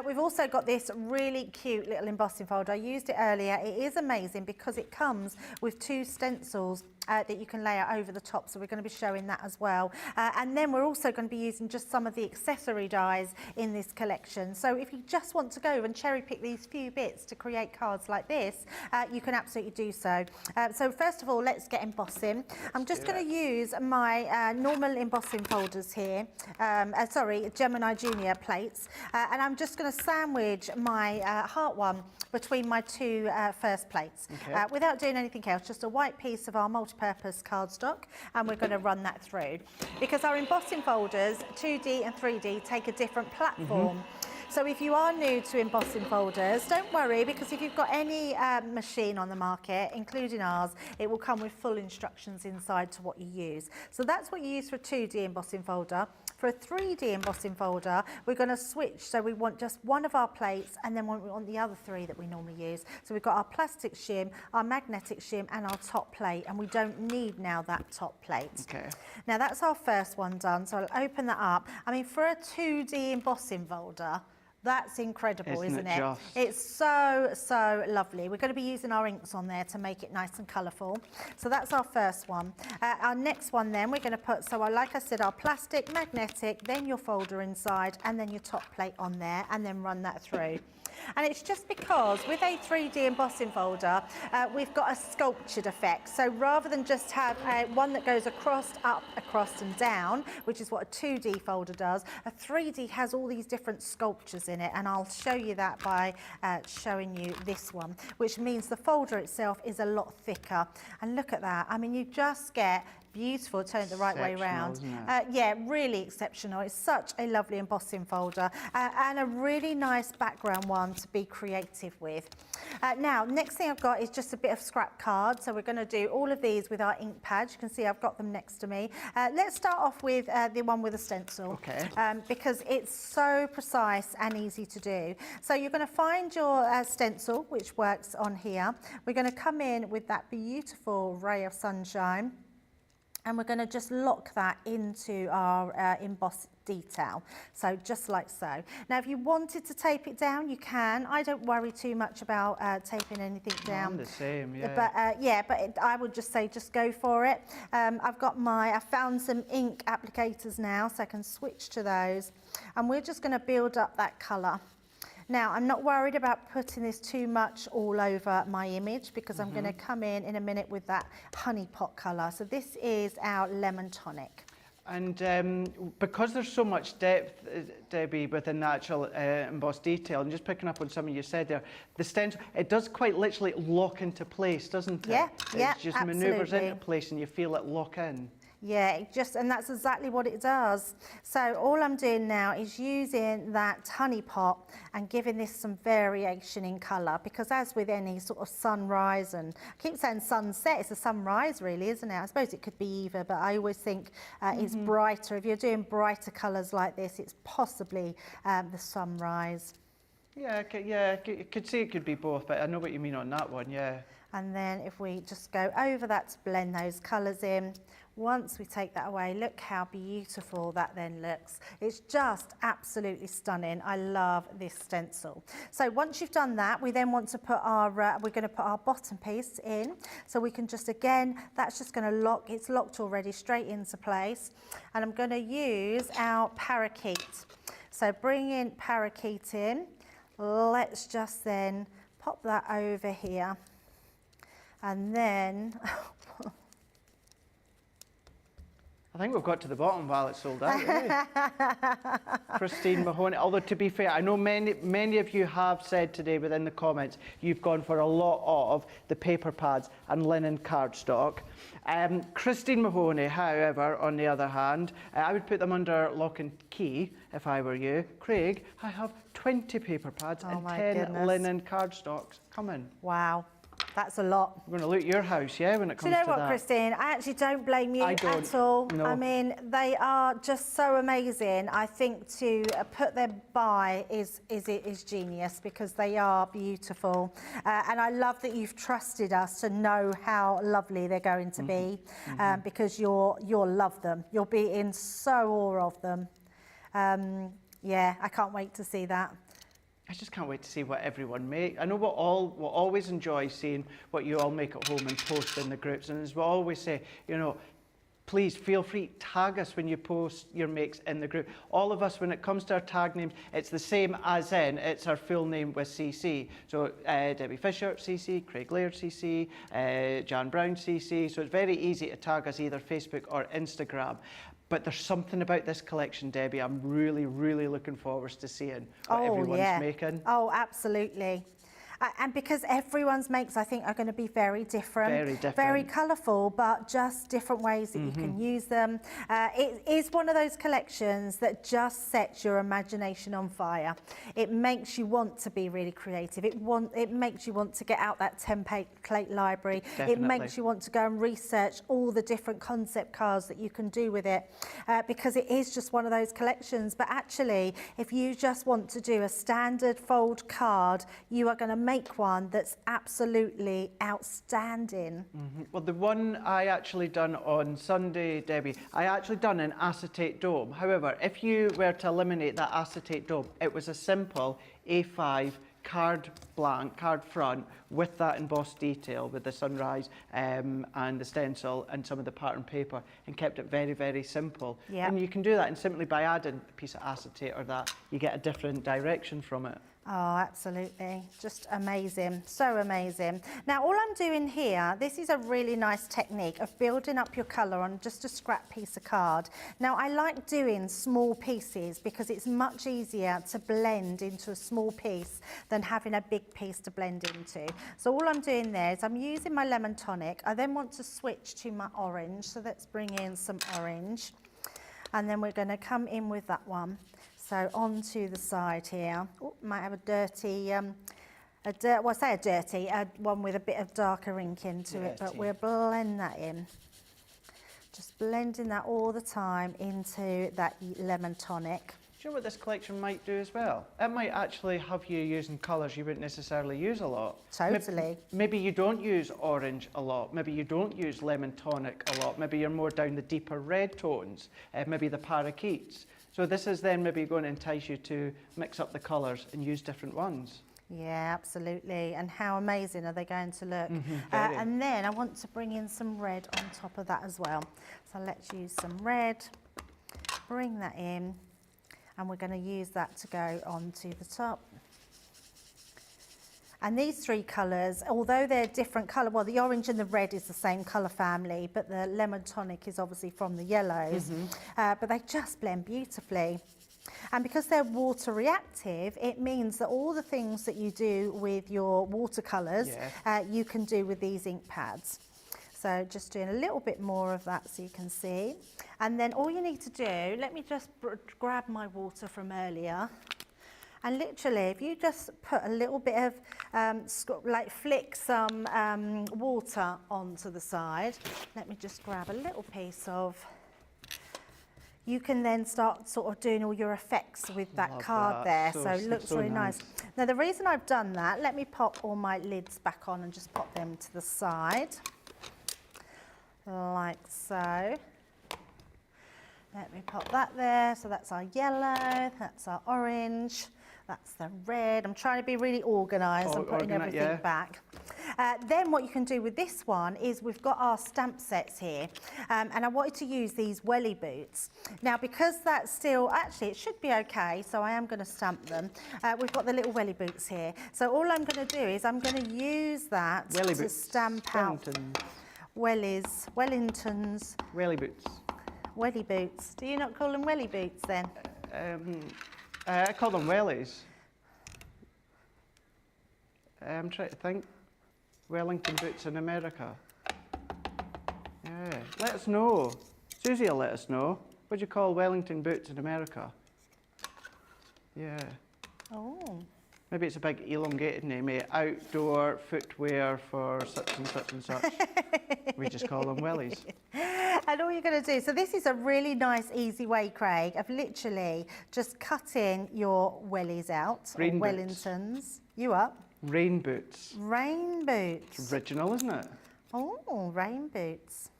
We've also got this really cute little embossing folder. I used it earlier. It is amazing because it comes with 2 stencils that you can layer over the top, so we're going to be showing that as well. And then we're also going to be using just some of the accessory dies in this collection. So if you just want to go and cherry pick these few bits to create cards like this, you can absolutely do so. So first of all, let's get embossing. I'm just going to use my normal embossing folders here, sorry, Gemini Junior plates, and I'm just going to sandwich my heart one between my 2 first plates without doing anything else, just a white piece of our multi-purpose cardstock, and we're going to run that through. Because our embossing folders, 2D and 3D, take a different platform. So if you are new to embossing folders, don't worry, because if you've got any machine on the market, including ours, it will come with full instructions inside to what you use. So that's what you use for a 2D embossing folder. For a 3D embossing folder, we're going to switch. So we want just one of our plates, and then we want the other 3 that we normally use. So we've got our plastic shim, our magnetic shim, and our top plate, and we don't need now that top plate. Now that's our first one done. So I'll open that up. I mean, for a 2D embossing folder, that's incredible, isn't it? It's so, so lovely. We're going to be using our inks on there to make it nice and colourful. So that's our first one. Our next one then, we're going to put, so like I said, our plastic, magnetic, then your folder inside, and then your top plate on there, and then run that through. And it's just because with a 3D embossing folder, we've got a sculptured effect. So rather than just have one that goes across, up, across and down, which is what a 2D folder does, a 3D has all these different sculptures in it. And I'll show you that by showing you this one, which means the folder itself is a lot thicker. And look at that. I mean, you just get beautiful, turn it the right way around. Yeah, really exceptional. It's such a lovely embossing folder and a really nice background one to be creative with. Now, next thing I've got is just a bit of scrap card. So we're going to do all of these with our ink pads. You can see I've got them next to me. Let's start off with the one with a stencil, because it's so precise and easy to do. So you're going to find your stencil, which works on here. We're going to come in with that beautiful ray of sunshine, and we're going to just lock that into our embossed detail. So just like so. Now, if you wanted to tape it down, you can. I don't worry too much about taping anything down. I'm the same, yeah. But I would just say just go for it. I found some ink applicators now, so I can switch to those. And we're just going to build up that colour. Now, I'm not worried about putting this too much all over my image, because I'm going to come in a minute with that honey pot colour. So this is our lemon tonic. And because there's so much depth, Debbie, within the actual embossed detail, and just picking up on something you said there, the stencil, it does quite literally lock into place, doesn't it? Yeah, it just manoeuvres into place and you feel it lock in. Yeah, and that's exactly what it does. So all I'm doing now is using that honey pot and giving this some variation in colour, because as with any sort of sunrise, and I keep saying sunset, it's a sunrise really, isn't it? I suppose it could be either, but I always think it's brighter. If you're doing brighter colours like this, it's possibly the sunrise. Yeah, I could see it could be both, but I know what you mean on that one, yeah. And then if we just go over that to blend those colours in, once we take that away, look how beautiful that then looks. It's just absolutely stunning. I love this stencil. So once you've done that, we then want to put our, we're going to put our bottom piece in. So we can just, again, that's just going to lock, it's locked already straight into place. And I'm going to use our parakeet. So bring in parakeet in. Let's just then pop that over here. And then I think we've got to the bottom while it's sold out, eh? Christine Mahoney. Although, to be fair, I know many of you have said today within the comments you've gone for a lot of the paper pads and linen cardstock. Christine Mahoney, however, on the other hand, I would put them under lock and key if I were you. Craig, I have 20 paper pads and 10 linen cardstocks coming. Wow. That's a lot. We're going to loot your house, yeah, when it comes to that. Do you know what, Christine? I actually don't blame you at all. No. I mean, they are just so amazing. I think to put them by is genius because they are beautiful. And I love that you've trusted us to know how lovely they're going to be because you'll love them. You'll be in so awe of them. Yeah, I can't wait to see that. I just can't wait to see what everyone makes. I know we'll always enjoy seeing what you all make at home and post in the groups. And as we always say, you know, please feel free, tag us when you post your makes in the group. All of us, when it comes to our tag names, it's the same as in, it's our full name with CC. So Debbie Fisher, CC, Craig Laird, CC, Jan Brown, CC. So it's very easy to tag us either Facebook or Instagram. But there's something about this collection, Debbie, I'm really, really looking forward to seeing what everyone's making. Oh, absolutely. And because everyone's makes, I think, are going to be very different. Very different. Very colourful, but just different ways that you can use them. It is one of those collections that just sets your imagination on fire. It makes you want to be really creative. It makes you want to get out that template library. Definitely. It makes you want to go and research all the different concept cards that you can do with it because it is just one of those collections. But actually, if you just want to do a standard fold card, you are going to make one that's absolutely outstanding. Well, the one I actually done on Sunday, Debbie, I actually done an acetate dome. However, if you were to eliminate that acetate dome, it was a simple A5 card blank, card front with that embossed detail with the sunrise and the stencil and some of the pattern paper and kept it very, very simple. Yep. And you can do that, and simply by adding a piece of acetate or that, you get a different direction from it. Oh, absolutely. Just amazing. So amazing. Now, all I'm doing here, this is a really nice technique of building up your colour on just a scrap piece of card. Now, I like doing small pieces because it's much easier to blend into a small piece than having a big piece to blend into. So all I'm doing there is I'm using my lemon tonic. I then want to switch to my orange. So let's bring in some orange. And then we're going to come in with that one. So onto the side here. Oh, might have a dirty, one with a bit of darker ink into it, but we'll blend that in. Just blending that all the time into that lemon tonic. Do you know what this collection might do as well? It might actually have you using colours you wouldn't necessarily use a lot. Totally. Maybe you don't use orange a lot. Maybe you don't use lemon tonic a lot. Maybe you're more down the deeper red tones, maybe the parakeets. So this is then maybe going to entice you to mix up the colours and use different ones. Yeah, absolutely. And how amazing are they going to look? And then I want to bring in some red on top of that as well. So let's use some red, bring that in, and we're going to use that to go onto the top. And these three colours, although they're different colour, well, the orange and the red is the same colour family, but the lemon tonic is obviously from the yellows, but they just blend beautifully. And because they're water reactive, it means that all the things that you do with your watercolours, you can do with these ink pads. So just doing a little bit more of that so you can see. And then all you need to do, let me just grab my water from earlier. And literally, if you just put a little bit of, flick some water onto the side. Let me just grab a little piece of. You can then start sort of doing all your effects with that card there. So it looks really nice. Now, the reason I've done that, let me pop all my lids back on and just pop them to the side. Like so. Let me pop that there. So that's our yellow, that's our orange. That's the red. I'm trying to be really organised and putting everything back. Then what you can do with this one is we've got our stamp sets here. And I wanted to use these welly boots. Now, because that's still, actually, it should be okay, so I am going to stamp them. We've got the little welly boots here. So all I'm going to do is I'm going to use that to stamp out Wellingtons. Welly boots. Welly boots. Do you not call them welly boots then? I call them wellies. I'm trying to think. Wellington boots in America. Yeah, let us know. Susie will let us know. What do you call Wellington boots in America? Yeah. Oh. Maybe it's a big elongated name, outdoor footwear for such and such and such. We just call them wellies. And all you're going to do, so this is a really nice, easy way, Craig, of literally just cutting your wellies out, Rain or boots. Wellingtons. You up? Rain boots. Rain boots. It's original, isn't it? Oh, rain boots.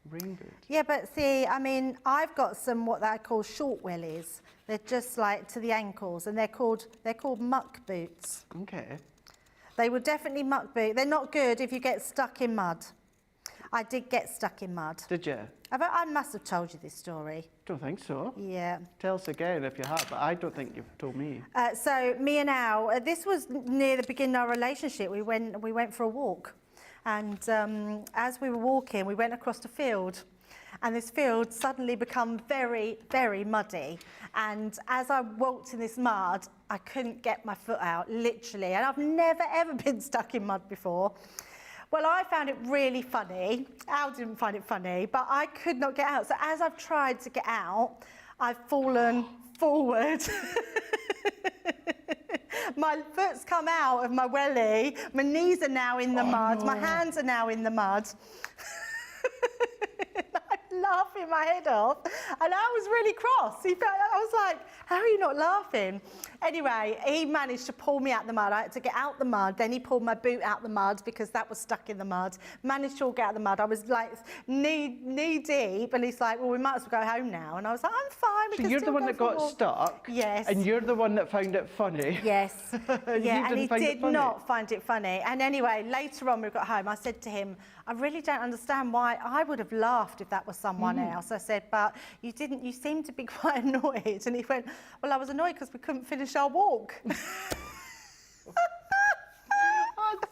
Rain boots. Yeah, but see, I mean, I've got some what I call short wellies. They're just like to the ankles, and they're called muck boots. Okay. They were definitely muck boots. They're not good if you get stuck in mud. I did get stuck in mud. Did you? I must have told you this story. Don't think so. Yeah. Tell us again if you have, but I don't think you've told me. So me and Al, this was near the beginning of our relationship. We went for a walk, and as we were walking, we went across the field, and this field suddenly became very, very muddy. And as I walked in this mud, I couldn't get my foot out, literally. And I've never ever been stuck in mud before. Well, I found it really funny. Al didn't find it funny, but I could not get out. So as I've tried to get out, I've fallen forward. My foot's come out of my welly. My knees are now in the mud. No. My hands are now in the mud. I'm laughing my head off. And I was really cross. I was like, how are you not laughing? Anyway, he managed to pull me out the mud. I had to get out the mud. Then he pulled my boot out the mud because that was stuck in the mud. Managed to all get out the mud. I was like knee deep. And he's like, well, we might as well go home now. And I was like, I'm fine. We So can you're the still one go that for a got walk." stuck? Yes. And you're the one that found it funny? Yes. You Yeah, and didn't he find it did funny? not find it funny. And anyway, later on we got home, I said to him, I really don't understand why I would have laughed if that was someone else. I said, but you didn't, you seemed to be quite annoyed. And he went, well, I was annoyed because we couldn't finish our walk.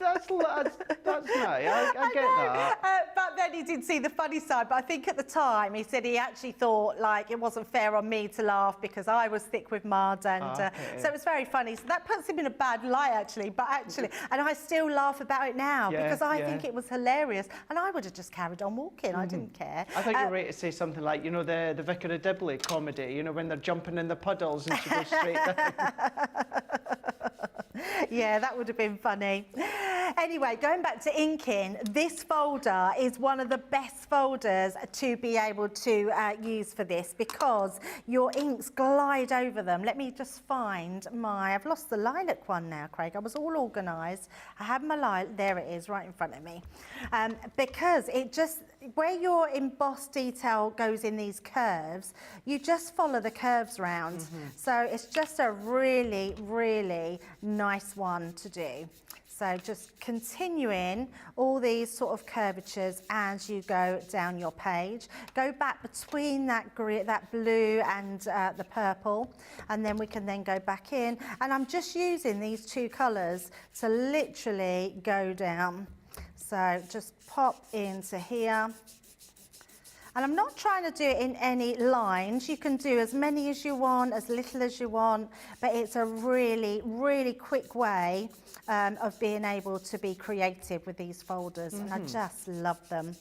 That's nice. I get that. But then he did see the funny side. But I think at the time he said he actually thought like it wasn't fair on me to laugh because I was thick with mud, and Okay. so it was very funny. So that puts him in a bad light actually. But actually, and I still laugh about it now Yeah, because I yeah. think it was hilarious, and I would have just carried on walking. I didn't care. I thought you were ready to say something like, you know, the Vicar of Dibley comedy, you know, when they're jumping in the puddles and she goes straight down. Yeah, that would have been funny. Anyway, going back to inking, this folder is one of the best folders to be able to use for this because your inks glide over them. Let me just find I've lost the lilac one now, Craig. I was all organised. I had my lilac, there it is, right in front of me. Because it just, where your embossed detail goes in these curves, you just follow the curves round. So it's just a really, really nice one to do. So just continuing all these sort of curvatures as you go down your page. Go back between that blue and the purple, and then we can then go back in. And I'm just using these two colours to literally go down. So just pop into here. And I'm not trying to do it in any lines. You can do as many as you want, as little as you want, but it's a really, really quick way of being able to be creative with these folders, and I just love them.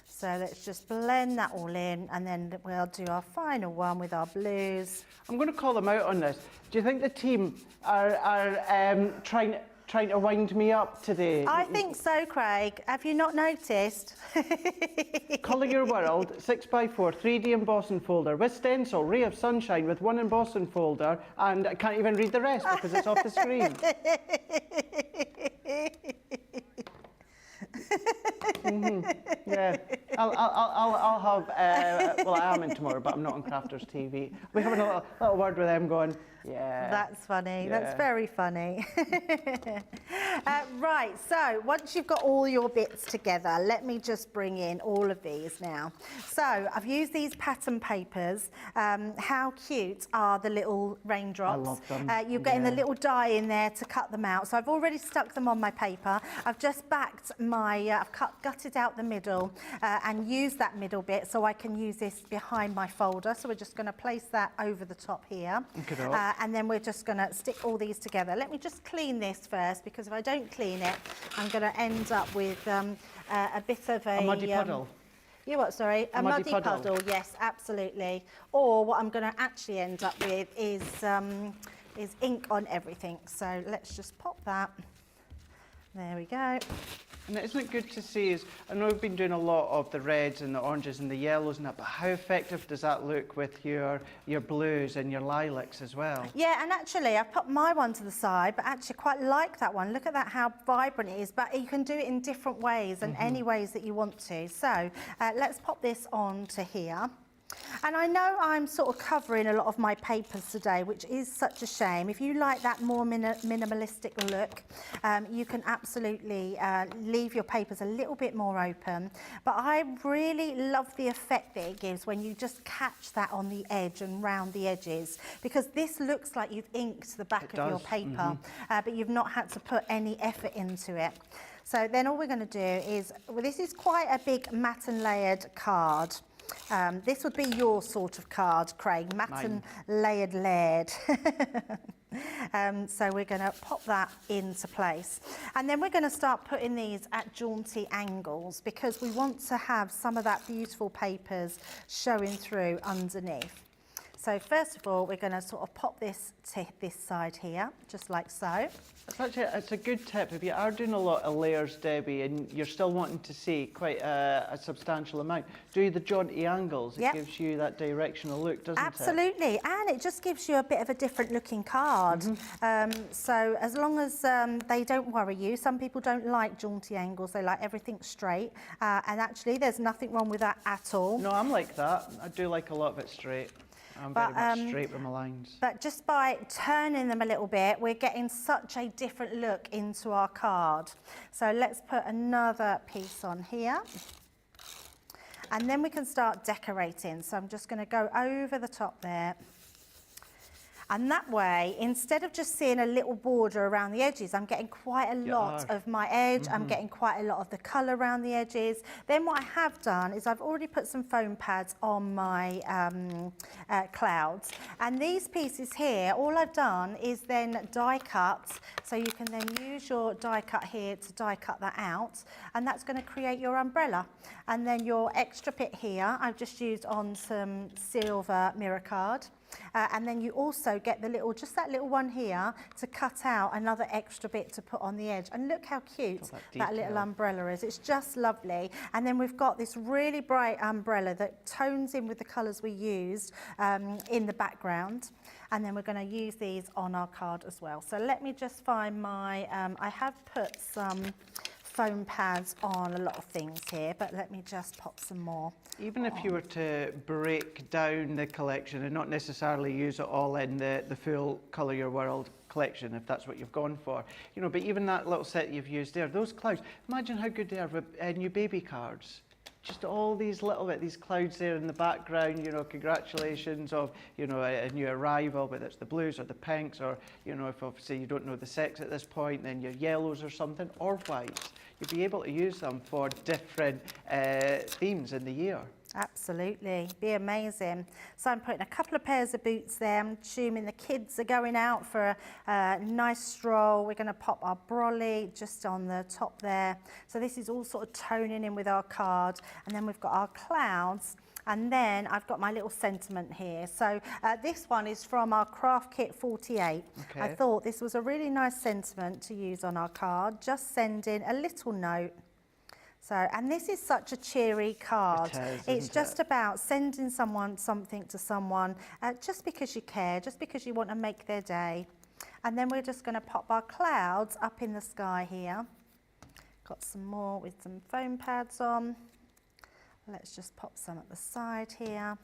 So let's just blend that all in, and then we'll do our final one with our blues. I'm going to call them out on this. Do you think the team are trying to wind me up today? I think so, Craig. Have you not noticed? Colour Your World, 6x4, 3D embossing folder with stencil, ray of sunshine with one embossing folder, and I can't even read the rest because it's off the screen. Yeah, I'll have, well, I am in tomorrow, but I'm not on Crafters TV. We're having a little word with them going, yeah. That's funny. Yeah. That's very funny. Right, so once you've got all your bits together, let me just bring in all of these now. So I've used these pattern papers. How cute are the little raindrops? I love them. You're getting the little die in there to cut them out. So I've already stuck them on my paper. I've just backed my, I've gutted out the middle and used that middle bit so I can use this behind my folder. So we're just going to place that over the top here. And then we're just going to stick all these together. Let me just clean this first, because if I don't clean it, I'm going to end up with a bit of a muddy puddle. You what, sorry? A muddy puddle, yes, absolutely. Or what I'm going to actually end up with is is ink on everything. So let's just pop that. There we go. And isn't it good to see is, I know we've been doing a lot of the reds and the oranges and the yellows and that, but how effective does that look with your blues and your lilacs as well? Yeah, and actually I've put my one to the side, but actually quite like that one. Look at that, how vibrant it is, but you can do it in different ways and any ways that you want to. So let's pop this on to here. And I know I'm sort of covering a lot of my papers today, which is such a shame. If you like that more minimalistic look, you can absolutely leave your papers a little bit more open. But I really love the effect that it gives when you just catch that on the edge and round the edges, because this looks like you've inked the back of your paper, but you've not had to put any effort into it. So then all we're going to do is, well, this is quite a big matte and layered card. This would be your sort of card, Craig, matte and layered Laird. So we're going to pop that into place. And then we're going to start putting these at jaunty angles, because we want to have some of that beautiful papers showing through underneath. So first of all, we're going to sort of pop this to this side here, just like so. It's a good tip. If you are doing a lot of layers, Debbie, and you're still wanting to see quite a substantial amount, do the jaunty angles. It gives you that directional look, doesn't it? Absolutely, and it just gives you a bit of a different looking card. So as long as they don't worry you, some people don't like jaunty angles, they like everything straight, and actually there's nothing wrong with that at all. No, I'm like that. I do like a lot of it straight. I'm very much straight with my lines. But just by turning them a little bit, we're getting such a different look into our card. So let's put another piece on here. And then we can start decorating. So I'm just going to go over the top there. And that way, instead of just seeing a little border around the edges, I'm getting quite a lot of my edge. I'm getting quite a lot of the colour around the edges. Then what I have done is I've already put some foam pads on my clouds. And these pieces here, all I've done is then die cut. So you can then use your die cut here to die cut that out. And that's going to create your umbrella. And then your extra bit here, I've just used on some silver mirror card. And then you also get the little, just that little one here, to cut out another extra bit to put on the edge. And look how cute that little umbrella is. It's just lovely. And then we've got this really bright umbrella that tones in with the colours we used in the background. And then we're going to use these on our card as well. So let me just find my, I have put some foam pads on a lot of things here, but let me just pop some more. Even if you were to break down the collection and not necessarily use it all in the full Colour Your World collection, if that's what you've gone for, you know, but even that little set you've used there, those clouds, imagine how good they are with new baby cards. Just all these little bit, these clouds there in the background, you know, congratulations of, you know, a new arrival, whether it's the blues or the pinks, or, you know, if obviously you don't know the sex at this point, then your yellows or something, or whites. You'd be able to use them for different themes in the year. Absolutely, be amazing. So I'm putting a couple of pairs of boots there. I'm assuming the kids are going out for a nice stroll. We're going to pop our brolly just on the top there. So this is all sort of toning in with our card. And then we've got our clouds. And then I've got my little sentiment here. So this one is from our Craft Kit 48. Okay. I thought this was a really nice sentiment to use on our card. Just send in a little note. So, and this is such a cheery card. It's just about sending someone something to someone just because you care, just because you want to make their day. And then we're just going to pop our clouds up in the sky here. Got some more with some foam pads on. Let's just pop some at the side here.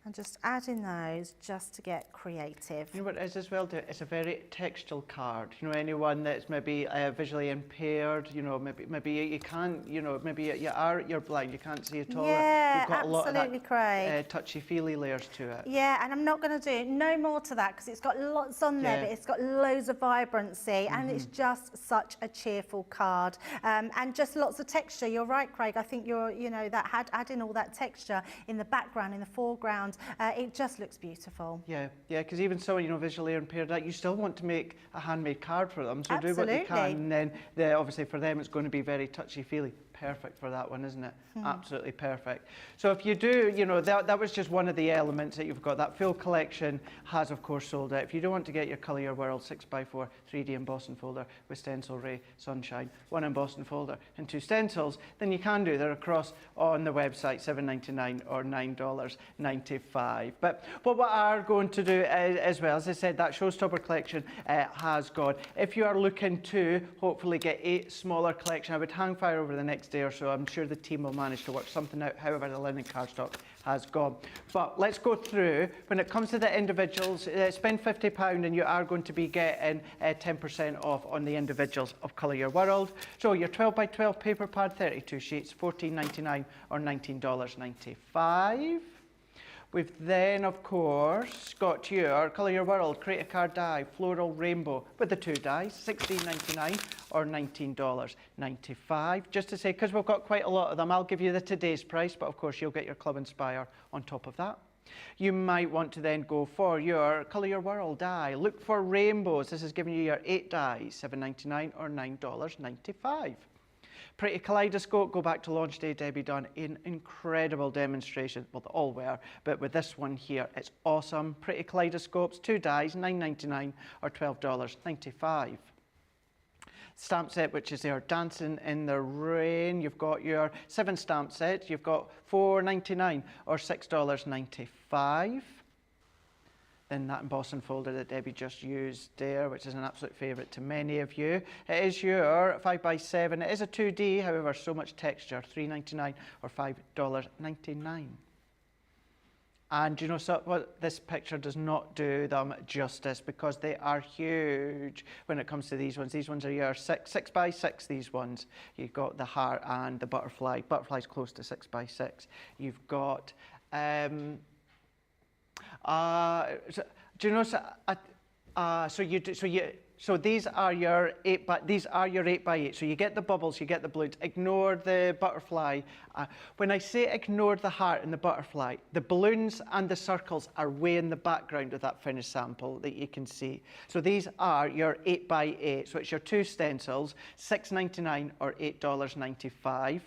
And just adding those just to get creative. You know what it is as well, it's a very textual card. You know, anyone that's maybe visually impaired, you know, maybe you can't, you know, maybe you're blind, you can't see at all. Yeah, you've got absolutely, a lot of Craig. Touchy-feely layers to it. Yeah, and I'm not going to do no more to that because it's got lots on there, but it's got loads of vibrancy and it's just such a cheerful card. And just lots of texture. You're right, Craig. I think you're, you know, that adding all that texture in the background, in the foreground, around. It just looks beautiful. Yeah, because even someone, you know, visually impaired, that you still want to make a handmade card for them. So do what you can, and then obviously for them it's going to be very touchy-feely. Perfect for that one, isn't it? Absolutely perfect. So if you do, you know, that was just one of the elements that you've got. That full collection has, of course, sold out. If you don't want to get your Colour Your World 6x4 3D embossing folder with stencil ray, sunshine, one embossing folder and 2 stencils, then you can do. They're across on the website, $7.99 or $9.95. But what we are going to do as well, as I said, that showstopper collection has gone. If you are looking to hopefully get a smaller collection, I would hang fire over the next day or so. I'm sure the team will manage to work something out, however the linen cardstock has gone. But let's go through. When it comes to the individuals, spend £50 and you are going to be getting 10% off on the individuals of Colour Your World. So your 12x12 paper pad, 32 sheets, $14.99 or $19.95. We've then, of course, got your Colour Your World Create a Card Die Floral Rainbow with the 2 dies, $16.99 or $19.95. Just to say, because we've got quite a lot of them, I'll give you the today's price, but of course you'll get your Club Inspire on top of that. You might want to then go for your Colour Your World die. Look for rainbows. This is giving you your 8 dies, $7.99 or $9.95. Pretty Kaleidoscope, go back to launch day, Debbie done an incredible demonstration. Well, they all were, but with this one here, it's awesome. Pretty Kaleidoscopes, 2 dies, $9.99 or $12.95. Stamp set, which is your Dancing in the Rain. You've got your 7 stamp sets. You've got $4.99 or $6.95. Then that embossing folder that Debbie just used there, which is an absolute favourite to many of you. It is your 5x7. It is a 2D, however, so much texture, $3.99 or $5.99. And you know what? This picture does not do them justice because they are huge when it comes to these ones. These ones are your 6x6, these ones. You've got the heart and the butterfly. Butterfly's close to 6x6. You've got... do you know? So these are your 8x8. So you get the bubbles, you get the balloons. Ignore the butterfly. When I say ignore the heart and the butterfly, the balloons and the circles are way in the background of that finished sample that you can see. So these are your 8x8. So it's your 2 stencils, $6.99 or $8.95.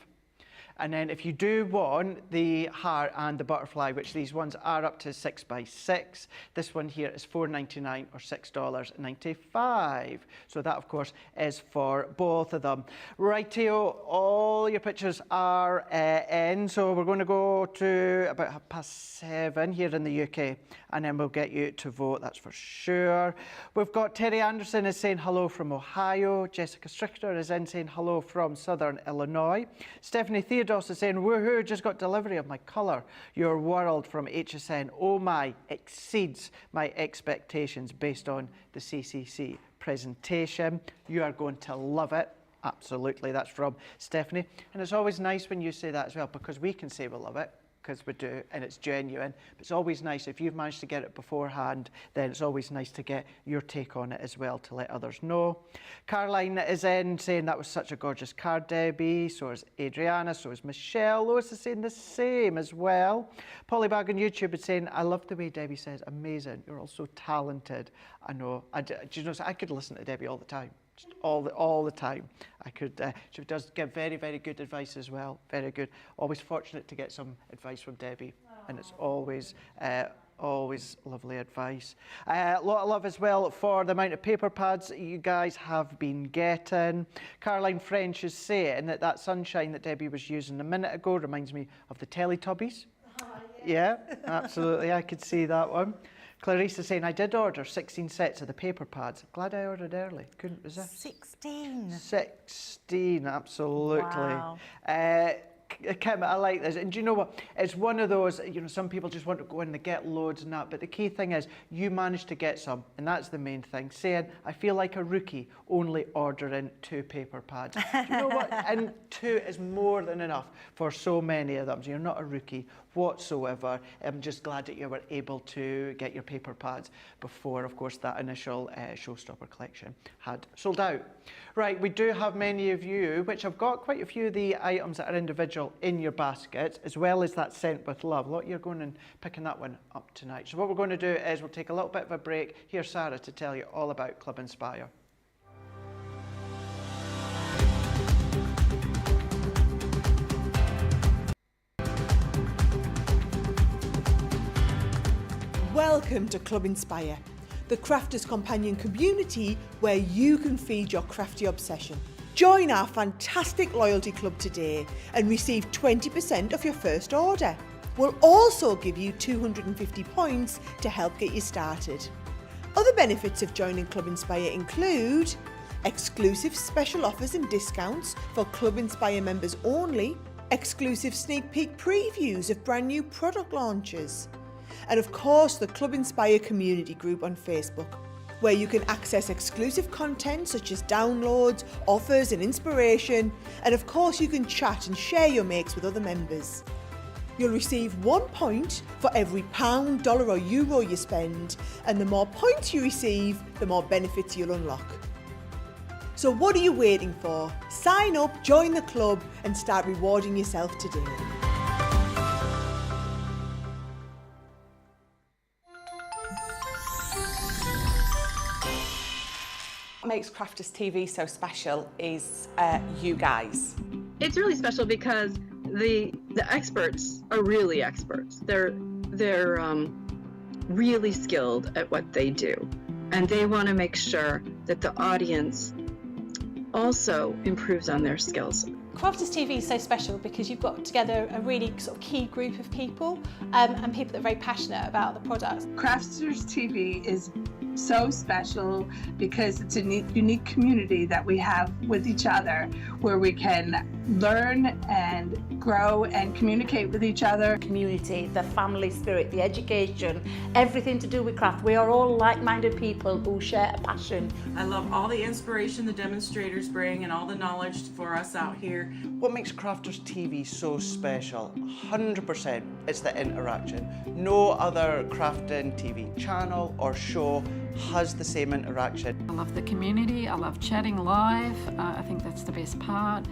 And then if you do want the heart and the butterfly, which these ones are up to 6x6, this one here is $4.99 or $6.95. So that, of course, is for both of them. Rightio, all your pictures are in. So we're going to go to about 7:30 here in the UK, and then we'll get you to vote, that's for sure. We've got Terry Anderson is saying hello from Ohio. Jessica Strichter is in saying hello from Southern Illinois. Stephanie Theodore is saying, woohoo, just got delivery of my Colour Your World from HSN. Oh my, exceeds my expectations based on the CCC presentation. You are going to love it. Absolutely, that's from Stephanie. And it's always nice when you say that as well, because we can say we love it, because we do, and it's genuine. But it's always nice, if you've managed to get it beforehand, then it's always nice to get your take on it as well, to let others know. Caroline is in saying that was such a gorgeous card, Debbie. So is Adriana, so is Michelle. Lois is saying the same as well. Polybag on YouTube is saying, I love the way Debbie says, amazing, you're all so talented. I know, do you know, I could listen to Debbie all the time. Just all the time. I could. She does give very, very good advice as well. Very good. Always fortunate to get some advice from Debbie, and it's always lovely advice. A lot of love as well for the amount of paper pads that you guys have been getting. Caroline French is saying that sunshine that Debbie was using a minute ago reminds me of the Teletubbies. Yeah, absolutely. I could see that one. Clarice is saying, I did order 16 sets of the paper pads. Glad I ordered early. Couldn't resist. 16? 16, absolutely. Wow. Kim, I like this. And do you know what? It's one of those, you know, some people just want to go in and get loads and that, but the key thing is you managed to get some, and that's the main thing. Saying, I feel like a rookie only ordering 2 paper pads. Do you know what? And 2 is more than enough for so many of them. So you're not a rookie whatsoever. I'm just glad that you were able to get your paper pads before, of course, that initial showstopper collection had sold out. Right, we do have many of you, which I've got quite a few of the items that are individual special in your basket, as well as that Sent with Love. A lot you're going and picking that one up tonight. So what we're going to do is we'll take a little bit of a break. Here's Sara to tell you all about Club Inspire. Welcome to Club Inspire, the Crafters Companion community where you can feed your crafty obsession. Join our fantastic loyalty club today and receive 20% off your first order. We'll also give you 250 points to help get you started. Other benefits of joining Club Inspire include exclusive special offers and discounts for Club Inspire members only, exclusive sneak peek previews of brand new product launches, and of course the Club Inspire community group on Facebook, where you can access exclusive content such as downloads, offers and inspiration, and of course you can chat and share your makes with other members. You'll receive 1 point for every pound, dollar or euro you spend, and the more points you receive, the more benefits you'll unlock. So what are you waiting for? Sign up, join the club and start rewarding yourself today. What makes Crafters TV so special is you guys. It's really special because the experts are really experts. They're really skilled at what they do, and they want to make sure that the audience also improves on their skills. Crafters TV is so special because you've got together a really sort of key group of people and people that are very passionate about the products. Crafters TV is so special because it's a unique community that we have with each other, where we can learn and grow and communicate with each other. Community, the family spirit, the education, everything to do with craft. We are all like-minded people who share a passion. I love all the inspiration the demonstrators bring and all the knowledge for us out here. What makes Crafters TV so special? 100% it's the interaction. No other crafting TV channel or show has the same interaction. I love the community, I love chatting live, I think that's the best part,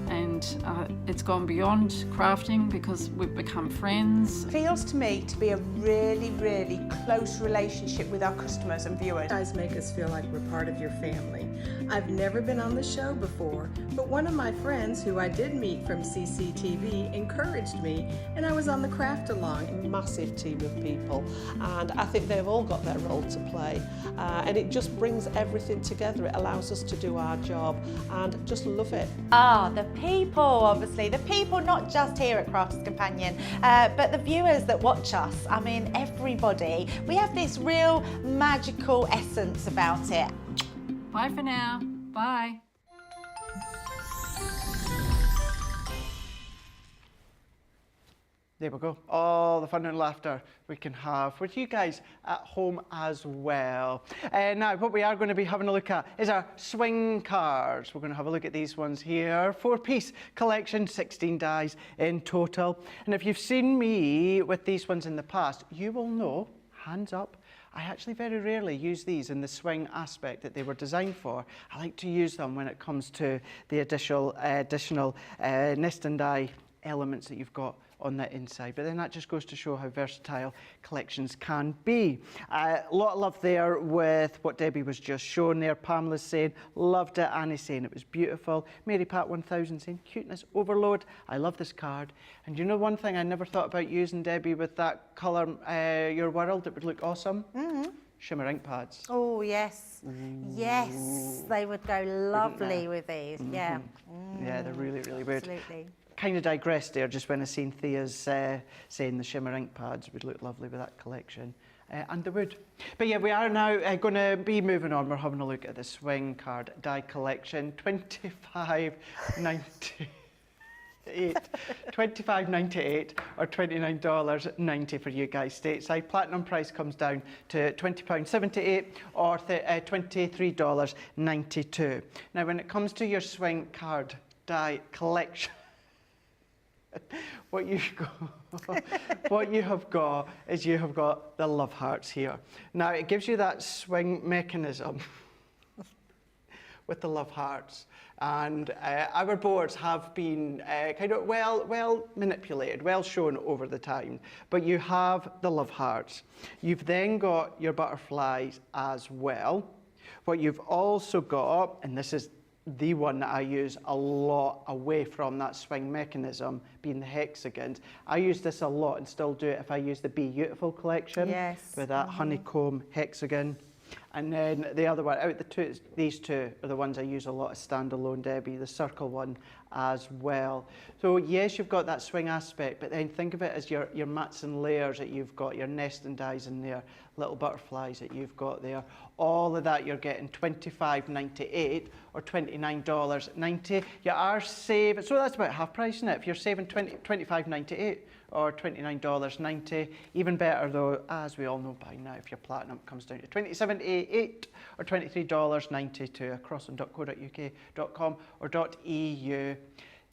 and it's gone beyond crafting because we've become friends. It feels to me to be a really, really close relationship with our customers and viewers. You guys make us feel like we're part of your family. I've never been on the show before, but one of my friends who I did meet from CCTV encouraged me, and I was on the craft along. A massive team of people, and I think they've all got their role to play, and it just brings everything together. It allows us to do our job and just love it. The people, obviously, the people not just here at Crafters Companion, but the viewers that watch us. I mean, everybody. We have this real magical essence about it. Bye for now. Bye. There we go. All the fun and laughter we can have with you guys at home as well. Now, what we are going to be having a look at is our swing cards. We're going to have a look at these ones here. 4-piece collection, 16 dies in total. And if you've seen me with these ones in the past, you will know, hands up, I actually very rarely use these in the swing aspect that they were designed for. I like to use them when it comes to the additional nest and die elements that you've got on the inside, but then that just goes to show how versatile collections can be. A lot of love there with what Debbie was just showing there. Pamela's saying, loved it. Annie saying it was beautiful. Mary Pat 1000 saying, cuteness overload. I love this card. And you know one thing I never thought about using, Debbie, with that colour, Your World, it would look awesome? Mm-hmm. Shimmer ink pads. Oh, yes. Ooh. Yes, they would go lovely with these. Mm-hmm. Yeah. Mm. Yeah, they're really, really weird. Absolutely. Kind of digressed there just when I seen Thea's saying the shimmer ink pads would look lovely with that collection, and they would. But yeah, we are now going to be moving on. We're having a look at the swing card die collection, $25.98, $25.98 or $29.90 for you guys stateside. Platinum price comes down to £20.78 or $23.92. Now, when it comes to your swing card die collection, what you have got is you have got the love hearts here. Now it gives you that swing mechanism, with the love hearts. And our boards have been kind of well manipulated, well shown over the time. But you have the love hearts. You've then got your butterflies as well. What you've also got, and this is the one that I use a lot away from that swing mechanism, being the hexagons. I use this a lot and still do it if I use the Be Beautiful collection. Yes. With that honeycomb hexagon. And then the other one, out the two, these two are the ones I use a lot as standalone, Debbie, the circle one as well. So yes, you've got that swing aspect, but then think of it as your mats and layers that you've got, your nesting dies in there, little butterflies that you've got there. All of that you're getting $25.98 or $29.90. You are saving, so that's about half price, isn't it? If you're saving $25.98 or $29.90, even better though, as we all know by now, if you're platinum, it comes down to $27.88 or $23.92 crossland.co.uk.com or .eu.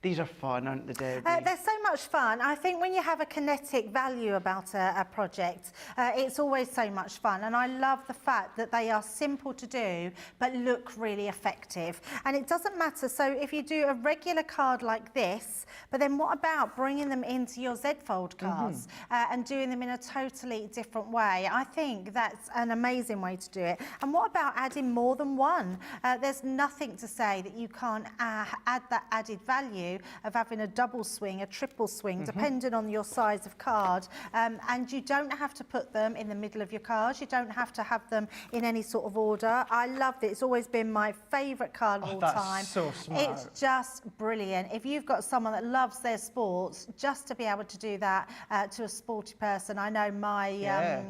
These are fun, aren't they, Debbie? They're so much fun. I think when you have a kinetic value about a project, it's always so much fun. And I love the fact that they are simple to do, but look really effective. And it doesn't matter. So if you do a regular card like this, but then what about bringing them into your Z-fold cards and doing them in a totally different way? I think that's an amazing way to do it. And what about adding more than one? There's nothing to say that you can't add that added value of having a double swing, a triple swing, depending on your size of card. And you don't have to put them in the middle of your cards. You don't have to have them in any sort of order. I love it. It's always been my favourite card of all time. That's so smart. It's just brilliant. If you've got someone that loves their sports, just to be able to do that to a sporty person. I know my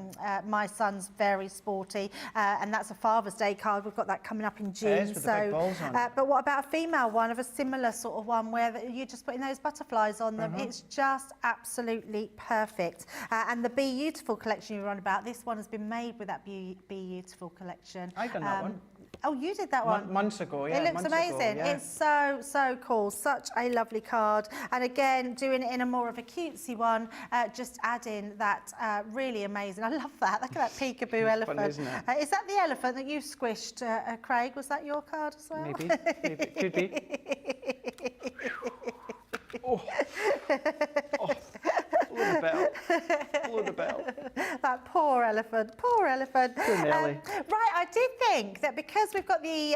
my son's very sporty, and that's a Father's Day card. We've got that coming up in June. It is, with the big balls on it. But what about a female one of a similar sort of one where you're just putting those butterflies on them? It's just absolutely perfect. And the Be Beautiful collection you were on about, this one has been made with that Be Beautiful collection. I done that one. Oh, you did that one? Months ago, yeah. It looks months amazing. Ago, yeah. It's so cool. Such a lovely card. And again, doing it in a more of a cutesy one, just adding that really amazing. I love that. Look at that peekaboo elephant. Fun, isn't it? Is that the elephant that you squished, Craig? Was that your card as well? Maybe. It could be. Oh. Blow the bell. Blow the bell. That poor elephant. Poor elephant. Nelly. Right, I did think that because we've got the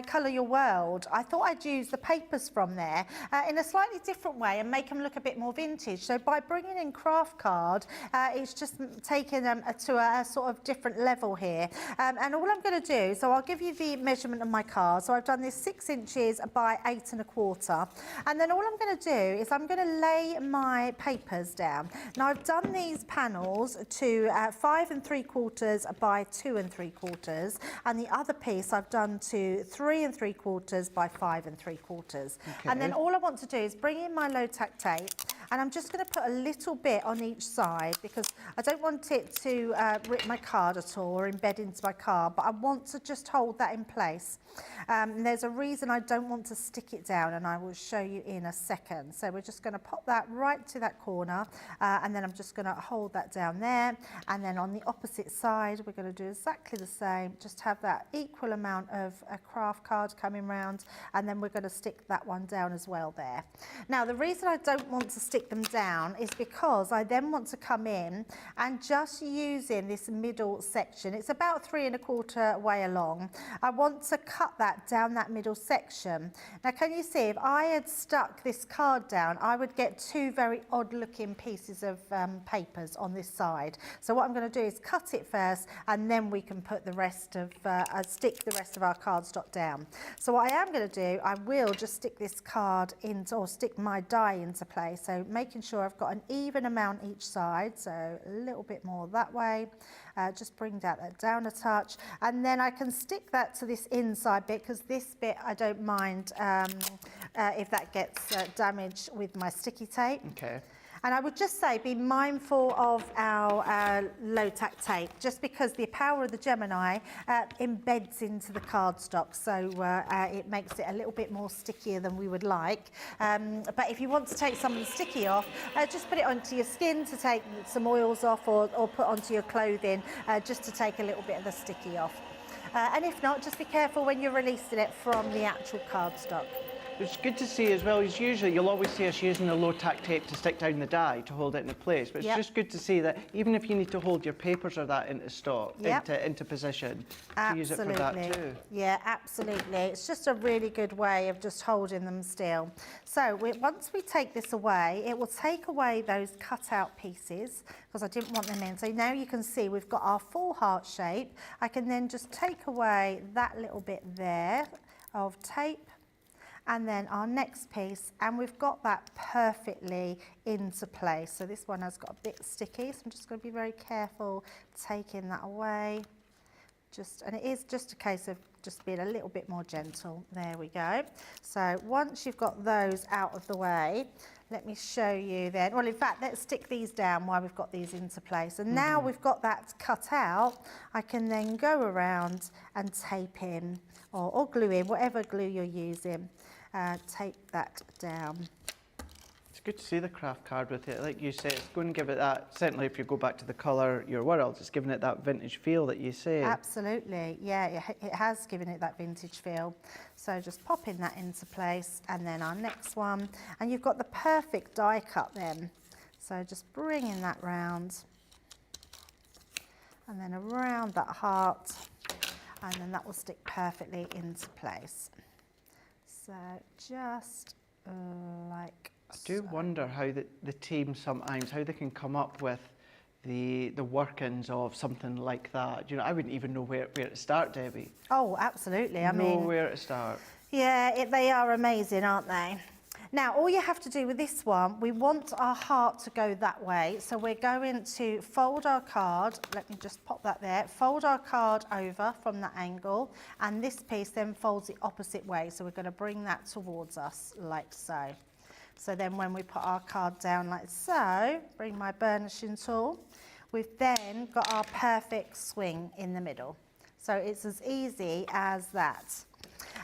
Colour Your World, I thought I'd use the papers from there in a slightly different way and make them look a bit more vintage. So by bringing in craft card, it's just taking them to a sort of different level here. And all I'm going to do, so I'll give you the measurement of my card. So I've done this 6 inches by 8 1/4. And then all I'm going to do is I'm going to lay my papers down. Now I've done these panels to 5 3/4 by 2 3/4, and the other piece I've done to 3 3/4 by 5 3/4. And then all I want to do is bring in my low-tack tape, and I'm just going to put a little bit on each side because I don't want it to rip my card at all or embed into my card, but I want to just hold that in place. There's a reason I don't want to stick it down, and I will show you in a second. So we're just going to pop that right to that corner, and then I'm just going to hold that down there, and then on the opposite side we're going to do exactly the same, just have that equal amount of a craft card coming round, and then we're going to stick that one down as well there. Now the reason I don't want to stick them down is because I then want to come in and just using this middle section, it's about 3 1/4 way along, I want to cut that down that middle section. Now can you see, if I had stuck this card down, I would get 2 very odd looking pieces of papers on this side. So what I'm going to do is cut it first, and then we can put the rest of stick the rest of our cardstock down. So what I am going to do, I will just stick this card into, or stick my die into place, so making sure I've got an even amount each side, so a little bit more that way. Just bring that down a touch, and then I can stick that to this inside bit, because this bit I don't mind if that gets damaged with my sticky tape. Okay. And I would just say, be mindful of our low-tack tape, just because the power of the Gemini embeds into the cardstock, so it makes it a little bit more stickier than we would like. But if you want to take some of the sticky off, just put it onto your skin to take some oils off, or put onto your clothing just to take a little bit of the sticky off. And if not, just be careful when you're releasing it from the actual cardstock. It's good to see as well is usually you'll always see us using the low tack tape to stick down the die to hold it into place, but it's just good to see that even if you need to hold your papers or that into stock, into position, to use it for that too. Yeah, absolutely. It's just a really good way of just holding them still. So once we take this away, it will take away those cut out pieces because I didn't want them in. So now you can see we've got our full heart shape. I can then just take away that little bit there of tape. And then our next piece, and we've got that perfectly into place. So this one has got a bit sticky, so I'm just going to be very careful taking that away. And it is just a case of just being a little bit more gentle. There we go. So once you've got those out of the way, let me show you then. Well, in fact, let's stick these down while we've got these into place. And now we've got that cut out, I can then go around and tape in or glue in, whatever glue you're using. Tape that down. It's good to see the craft card with it. Like you say, it's going to give it that, certainly if you go back to the colour Your World, it's giving it that vintage feel that you say. Absolutely, yeah, it has given it that vintage feel. So just popping that into place, and then our next one. And you've got the perfect die cut then. So just bringing that round, and then around that heart, and then that will stick perfectly into place. So just like I do wonder how the team sometimes, how they can come up with the workings of something like that. You know, I wouldn't even know where to start, Debbie. Oh, absolutely. I mean, where to start. Yeah, they are amazing, aren't they? Now, all you have to do with this one, we want our heart to go that way. So we're going to fold our card. Let me just pop that there. Fold our card over from that angle. And this piece then folds the opposite way. So we're going to bring that towards us like so. So then when we put our card down like so, bring my burnishing tool, we've then got our perfect swing in the middle. So it's as easy as that.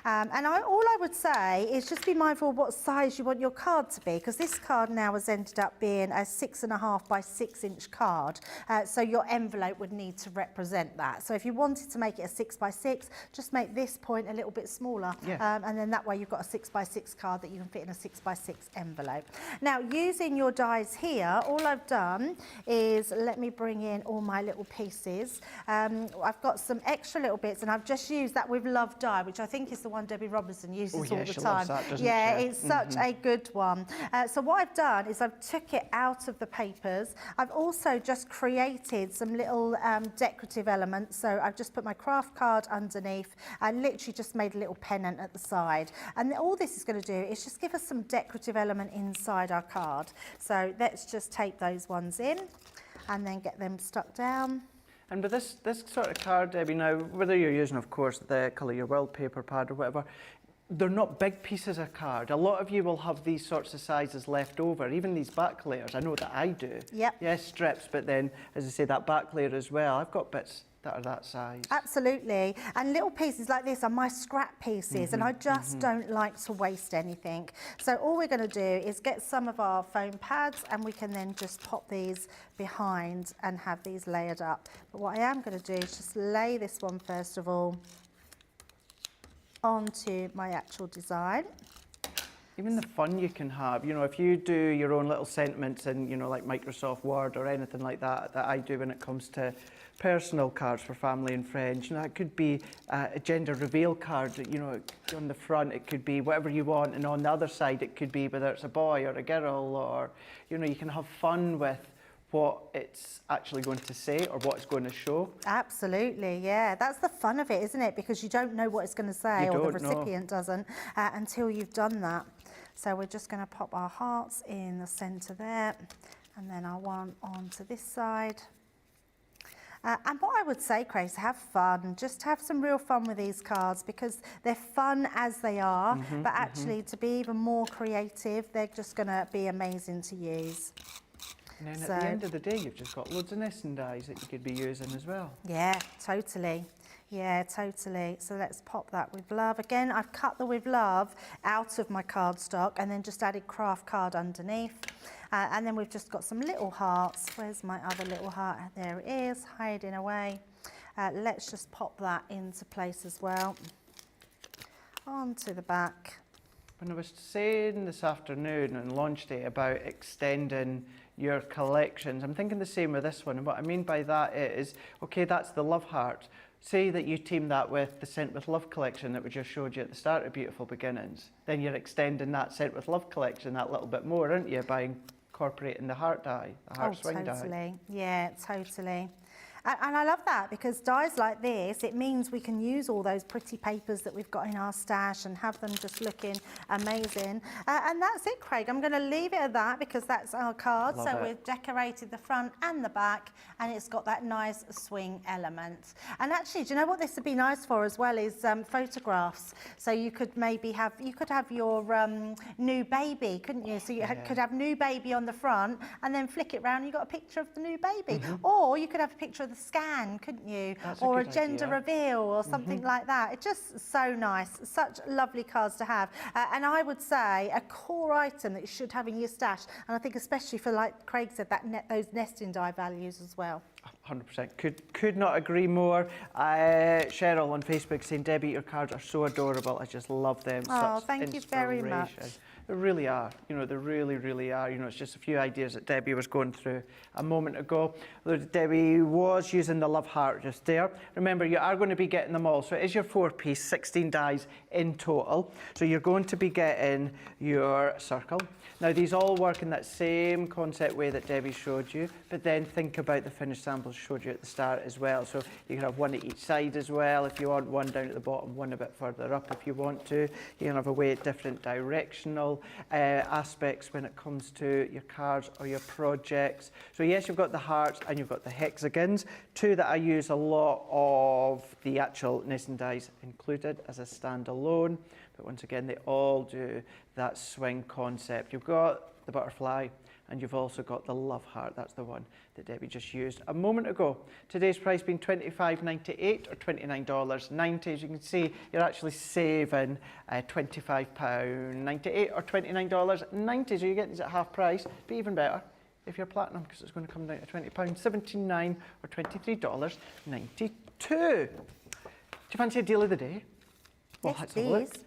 And all I would say is just be mindful of what size you want your card to be, because this card now has ended up being a 6.5 by 6 inch card. So your envelope would need to represent that. So if you wanted to make it a 6 by 6, just make this point a little bit smaller. Yeah. And then that way you've got a 6 by 6 card that you can fit in a 6 by 6 envelope. Now, using your dies here, all I've done is let me bring in all my little pieces. I've got some extra little bits, and I've just used that with Love Die, which I think is the one Debbie Robinson uses all the time. That, yeah, it's such a good one. So what I've done is I've took it out of the papers. I've also just created some little decorative elements. So I've just put my craft card underneath. I literally just made a little pennant at the side. And all this is going to do is just give us some decorative element inside our card. So let's just tape those ones in and then get them stuck down. And with this sort of card, Debbie, now, whether you're using, of course, the Colour Your World paper pad or whatever, they're not big pieces of card. A lot of you will have these sorts of sizes left over, even these back layers. I know that I do. Yep. Yes, strips, but then, as I say, that back layer as well. I've got bits that are that size. Absolutely. And little pieces like this are my scrap pieces, and I just don't like to waste anything. So all we're going to do is get some of our foam pads, and we can then just pop these behind and have these layered up. But what I am going to do is just lay this one first of all onto my actual design. Even the fun you can have, you know, if you do your own little sentiments in, you know, like Microsoft Word or anything like that, that I do when it comes to personal cards for family and friends. You know, it could be a gender reveal card, you know, on the front it could be whatever you want, and on the other side it could be whether it's a boy or a girl, or, you know, you can have fun with what it's actually going to say or what it's going to show. Absolutely, yeah. That's the fun of it, isn't it? Because you don't know what it's going to say, or the recipient doesn't, until you've done that. So we're just going to pop our hearts in the centre there, and then our one onto this side. And what I would say, Grace, have fun. Just have some real fun with these cards, because they're fun as they are, but actually to be even more creative, they're just going to be amazing to use. And then at the end of the day, you've just got loads of nesting dies that you could be using as well. Yeah, totally. Yeah, totally. So let's pop that with love. Again, I've cut the with love out of my cardstock and then just added craft card underneath. And then we've just got some little hearts. Where's my other little heart? There it is, hiding away. Let's just pop that into place as well. Onto the back. When I was saying this afternoon on launch day about extending your collections, I'm thinking the same with this one. And what I mean by that is, okay, that's the love heart. Say that you team that with the Sent with Love collection that we just showed you at the start of Beautiful Beginnings. Then you're extending that Sent with Love collection that little bit more, aren't you, by incorporating the heart die, the heart swing die. Totally. Yeah, totally. And I love that, because dies like this, it means we can use all those pretty papers that we've got in our stash and have them just looking amazing. And that's it, Craig. I'm going to leave it at that, because that's our card. So we've decorated the front and the back, and it's got that nice swing element. And actually, do you know what this would be nice for as well is photographs. So you could maybe have, your new baby, couldn't you? So you could have new baby on the front and then flick it round and you've got a picture of the new baby. Or you could have a picture of the scan, couldn't you? Or a gender reveal or something like that. It's just so nice. Such lovely cards to have. And I would say a core item that you should have in your stash, and I think especially for, like Craig said, those nesting die values as well. 100%. Could not agree more. Cheryl on Facebook saying, Debbie, your cards are so adorable. I just love them. Oh, thank you very much. They really are. You know, they really, really are. You know, it's just a few ideas that Debbie was going through a moment ago. Debbie was using the love heart just there. Remember, you are going to be getting them all. So it is your 4-piece, 16 dies in total. So you're going to be getting your circle. Now, these all work in that same concept way that Debbie showed you, but then think about the finished samples showed you at the start as well. So you can have one at each side as well if you want, one down at the bottom, one a bit further up if you want to. You can have a way at different directional aspects when it comes to your cards or your projects. So yes, you've got the hearts and you've got the hexagons, two that I use a lot of the actual nesting dies included as a standalone. But once again, they all do that swing concept. You've got the butterfly and you've also got the love heart. That's the one that Debbie just used a moment ago. Today's price being $25.98 or $29.90. As you can see, you're actually saving £25.98 or $29.90. So you get these at half price, but even better if you're platinum, because it's going to come down to £20.79 or $23.92. Do you fancy a deal of the day? Well, yes, let's have a look.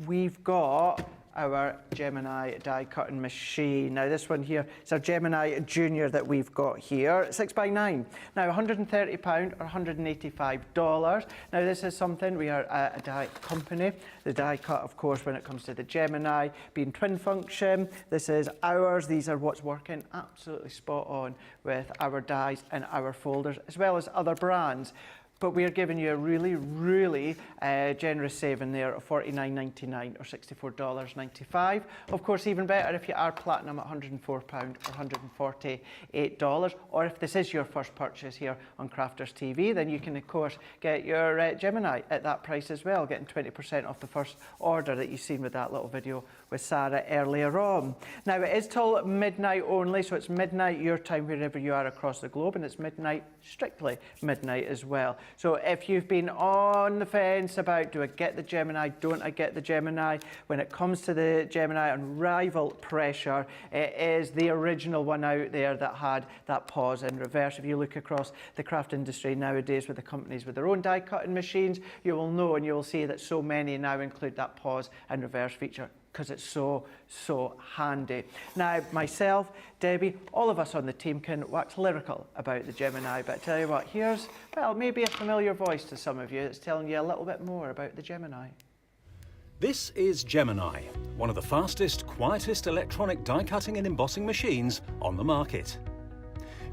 We've got our Gemini die cutting machine. Now this one here is our Gemini Junior that we've got here, 6x9. Now £130 or $185. Now this is something, we are a die company. The die cut, of course, when it comes to the Gemini being twin function, this is ours. These are what's working absolutely spot on with our dies and our folders, as well as other brands. But we are giving you a really, really generous saving there of $49.99 or $64.95. Of course, even better if you are platinum at £104 or $148. Or if this is your first purchase here on Crafters TV, then you can, of course, get your Gemini at that price as well, getting 20% off the first order that you've seen with that little video with Sara earlier on. Now, it is till midnight only, so it's midnight your time wherever you are across the globe, and it's midnight, strictly midnight as well. So if you've been on the fence about, do I get the Gemini, don't I get the Gemini, when it comes to the Gemini unrivaled pressure, it is the original one out there that had that pause in reverse. If you look across the craft industry nowadays with the companies with their own die cutting machines, you will know and you will see that so many now include that pause and reverse feature, because it's so handy. Now, myself, Debbie, all of us on the team can wax lyrical about the Gemini, but I tell you what, here's, well, maybe a familiar voice to some of you that's telling you a little bit more about the Gemini. This is Gemini, one of the fastest, quietest electronic die-cutting and embossing machines on the market.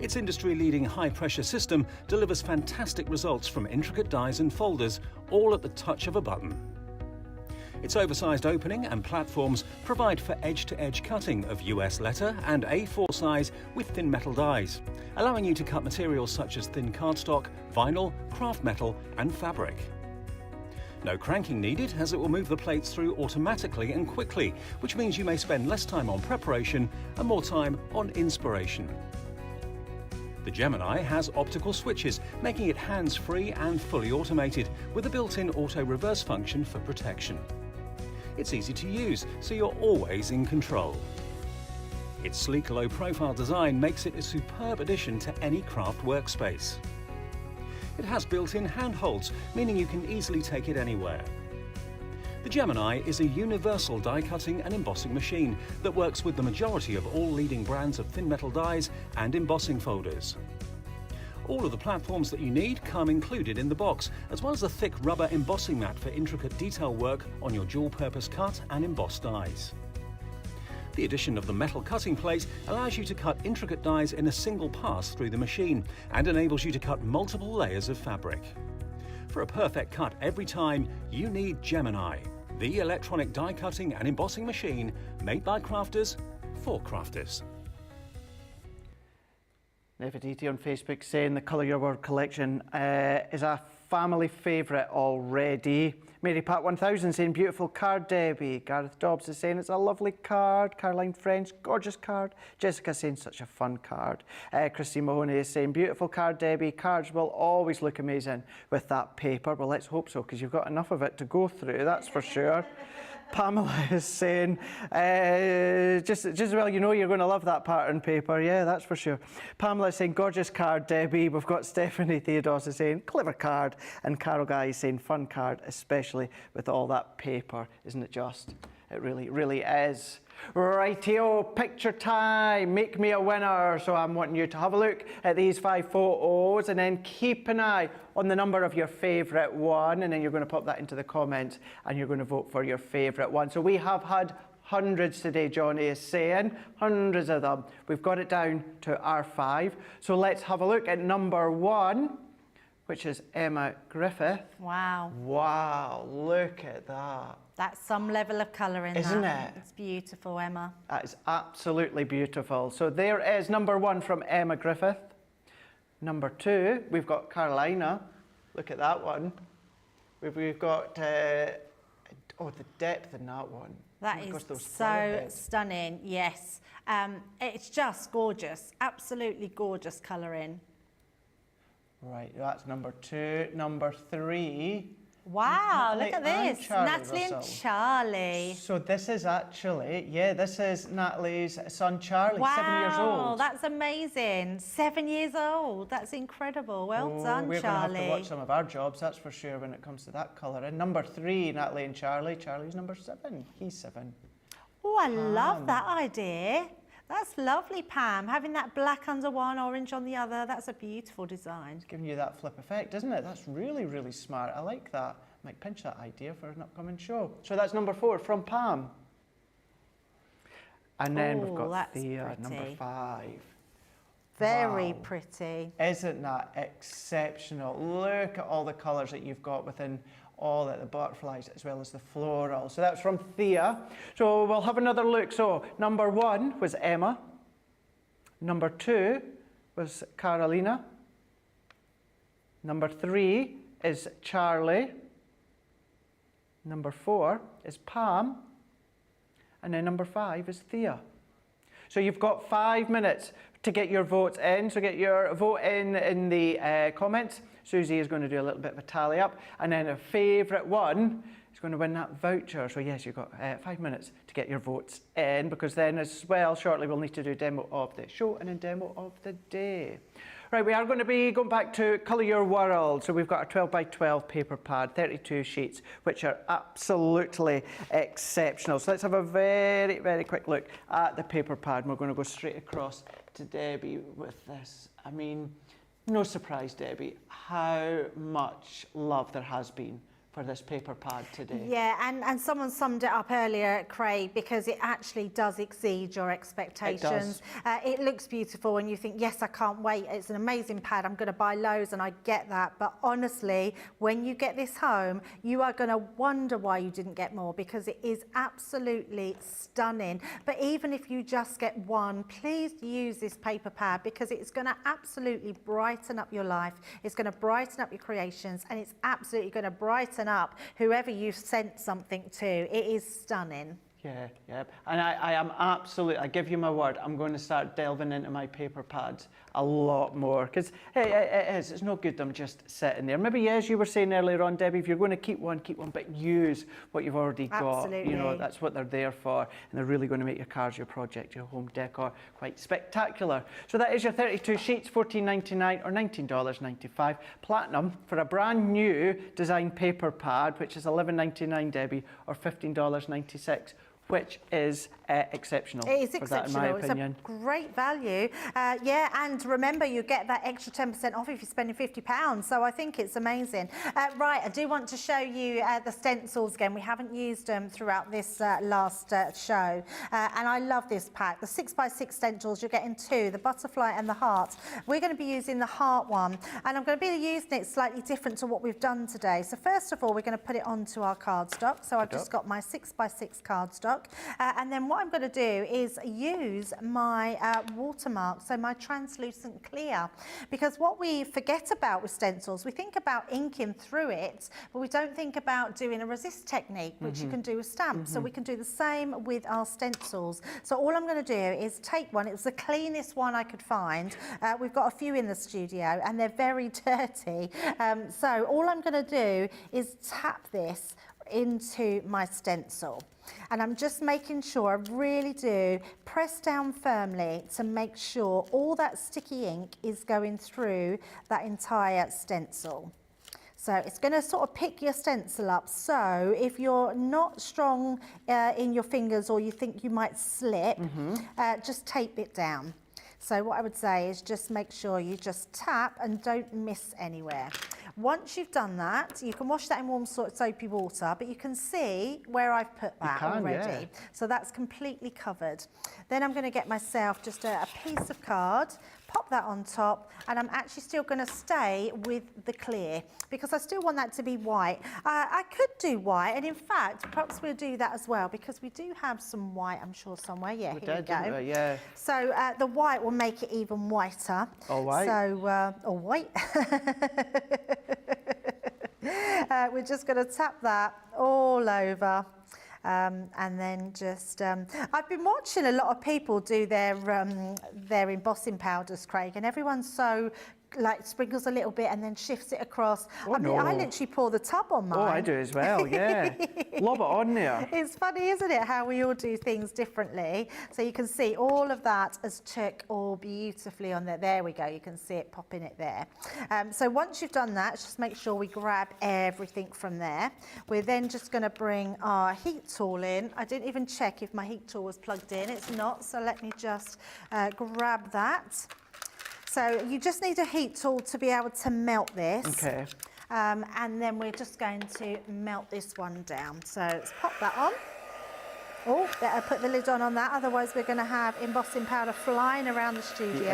Its industry-leading high-pressure system delivers fantastic results from intricate dies and folders, all at the touch of a button. Its oversized opening and platforms provide for edge-to-edge cutting of US letter and A4 size with thin metal dies, allowing you to cut materials such as thin cardstock, vinyl, craft metal and fabric. No cranking needed, as it will move the plates through automatically and quickly, which means you may spend less time on preparation and more time on inspiration. The Gemini has optical switches, making it hands-free and fully automated, with a built-in auto-reverse function for protection. It's easy to use, so you're always in control. Its sleek, low-profile design makes it a superb addition to any craft workspace. It has built-in handholds, meaning you can easily take it anywhere. The Gemini is a universal die cutting and embossing machine that works with the majority of all leading brands of thin metal dies and embossing folders. All of the platforms that you need come included in the box, as well as a thick rubber embossing mat for intricate detail work on your dual-purpose cut and embossed dies. The addition of the metal cutting plate allows you to cut intricate dies in a single pass through the machine and enables you to cut multiple layers of fabric. For a perfect cut every time, you need Gemini, the electronic die cutting and embossing machine made by crafters for crafters. Nefertiti on Facebook saying the Colour Your World collection is a family favourite already. Mary Pat 1000 saying beautiful card, Debbie. Gareth Dobbs is saying it's a lovely card. Caroline French, gorgeous card. Jessica saying such a fun card. Christine Mahoney is saying beautiful card, Debbie. Cards will always look amazing with that paper. Well, let's hope so, because you've got enough of it to go through, that's for sure. Pamela is saying, just as well you know you're going to love that pattern paper. Yeah, that's for sure. Pamela is saying, gorgeous card, Debbie. We've got Stephanie Theodos is saying, clever card. And Carol Guy is saying, fun card, especially with all that paper. Isn't it just? It really, really is. Rightio, picture time, make me a winner. So I'm wanting you to have a look at these 5 photos and then keep an eye on the number of your favourite one, and then you're going to pop that into the comments and you're going to vote for your favourite one. So we have had hundreds today, Johnny is saying, hundreds of them. We've got it down to our 5. So let's have a look at number 1, which is Emma Griffith. Wow. Wow, look at that. That's some level of colour in that. Isn't it? It's beautiful, Emma. That is absolutely beautiful. So there is number 1 from Emma Griffith. Number 2, we've got Carolina. Look at that one. We've got, oh, the depth in that one. That is so stunning, yes. It's just gorgeous, absolutely gorgeous colouring. Right, that's number 2. Number 3. Wow, look at this. Natalie and Charlie. So this is actually, yeah, this is Natalie's son Charlie, wow, 7 years old. Wow, that's amazing. 7 years old. That's incredible. Well done, we're Charlie. We're going to have to watch some of our jobs, that's for sure, when it comes to that colour. And number 3, Natalie and Charlie. Charlie's number 7. He's 7. Oh, I love that idea. That's lovely, Pam. Having that black under one, orange on the other, that's a beautiful design. It's giving you that flip effect, isn't it? That's really, really smart. I like that. Might pinch that idea for an upcoming show. So that's number 4 from Pam. And then we've got Thea, number 5. Very pretty. Isn't that exceptional? Look at all the colours that you've got within all the butterflies as well as the floral. So that's from Thea. So we'll have another look. So number 1 was Emma. Number 2 was Carolina. Number 3 is Charlie. Number 4 is Pam. And then number 5 is Thea. So you've got 5 minutes to get your votes in. So get your vote in the comments. Susie is going to do a little bit of a tally up. And then a favourite one is going to win that voucher. So yes, you've got 5 minutes to get your votes in, because then as well, shortly we'll need to do a demo of the show and a demo of the day. Right, we are going to be going back to Colour Your World. So we've got a 12 by 12 paper pad, 32 sheets, which are absolutely exceptional. So let's have a very, very quick look at the paper pad. And we're going to go straight across to Debbie with this. I mean, no surprise, Debbie, how much love there has been for this paper pad today. Yeah, and someone summed it up earlier, Craig, because it actually does exceed your expectations. It looks beautiful and you think, yes, I can't wait. It's an amazing pad. I'm going to buy loads, and I get that. But honestly, when you get this home, you are going to wonder why you didn't get more, because it is absolutely stunning. But even if you just get one, please use this paper pad, because it's going to absolutely brighten up your life. It's going to brighten up your creations, and it's absolutely going to brighten up whoever you've sent something to. It is stunning. Yeah, yeah. And I am absolutely, I give you my word, I'm going to start delving into my paper pads a lot more, because it's no good them just sitting there. Maybe, as you were saying earlier on, Debbie, if you're going to keep one, but use what you've already got. Absolutely. You know, that's what they're there for, and they're really going to make your cards, your project, your home decor quite spectacular. So that is your 32 sheets, $14.99 or $19.95. Platinum for a brand new design paper pad, which is $11.99, Debbie, or $15.96. Which is exceptional. It is for exceptional. That, in my opinion. It's a great value. Yeah, and remember, you get that extra 10% off if you're spending £50. So I think it's amazing. Right, I do want to show you the stencils again. We haven't used them throughout this last show. And I love this pack. The 6x6 stencils, you're getting two, the butterfly and the heart. We're going to be using the heart one. And I'm going to be using it slightly different to what we've done today. So first of all, we're going to put it onto our cardstock. So I've just got my 6x6 cardstock. And then what I'm going to do is use my watermark, so my translucent clear, because what we forget about with stencils, we think about inking through it, but we don't think about doing a resist technique, which you can do with stamps. So we can do the same with our stencils. So all I'm going to do is take one. It was the cleanest one I could find. We've got a few in the studio and they're very dirty. So all I'm going to do is tap this into my stencil. And I'm just making sure, I really do, press down firmly to make sure all that sticky ink is going through that entire stencil. So it's going to sort of pick your stencil up. So if you're not strong in your fingers or you think you might slip, just tape it down. So what I would say is just make sure you just tap and don't miss anywhere. Once you've done that, you can wash that in warm soapy water, but you can see where I've put that already. Yeah. So that's completely covered. Then I'm going to get myself just a piece of card, pop that on top, and I'm actually still going to stay with the clear because I still want that to be white. I could do white, and in fact, perhaps we'll do that as well because we do have some white, I'm sure, somewhere. Yeah, here we go. Yeah. So the white will make it even whiter. All white. So, all white. We're just going to tap that all over. And then just, I've been watching a lot of people do their embossing powders, Craig, and everyone's so, like, sprinkles a little bit and then shifts it across. I mean, I literally pour the tub on mine. Oh, I do as well, yeah. Lob it on there. It's funny, isn't it, how we all do things differently. So you can see all of that has took all beautifully on there. There we go, you can see it popping it there. So once you've done that, just make sure we grab everything from there. We're then just going to bring our heat tool in. I didn't even check if my heat tool was plugged in. It's not, so let me just grab that. So you just need a heat tool to be able to melt this. Okay. And then we're just going to melt this one down. So let's pop that on. Oh, better put the lid on that, otherwise we're going to have embossing powder flying around the studio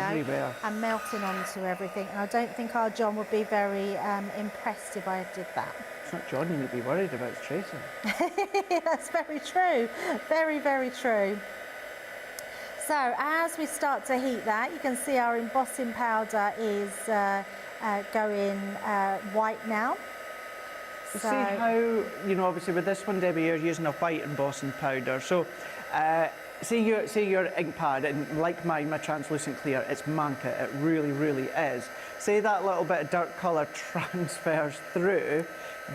and melting onto everything. And I don't think our John would be very impressed if I did that. It's not John you need to be worried about, it's Tracy. That's very true. Very, very true. So as we start to heat that, you can see our embossing powder is going white now. So see how, you know, obviously with this one, Debbie, you're using a white embossing powder. So see your ink pad, and like my translucent clear, it's manka, it really, really is. Say that little bit of dark colour transfers through,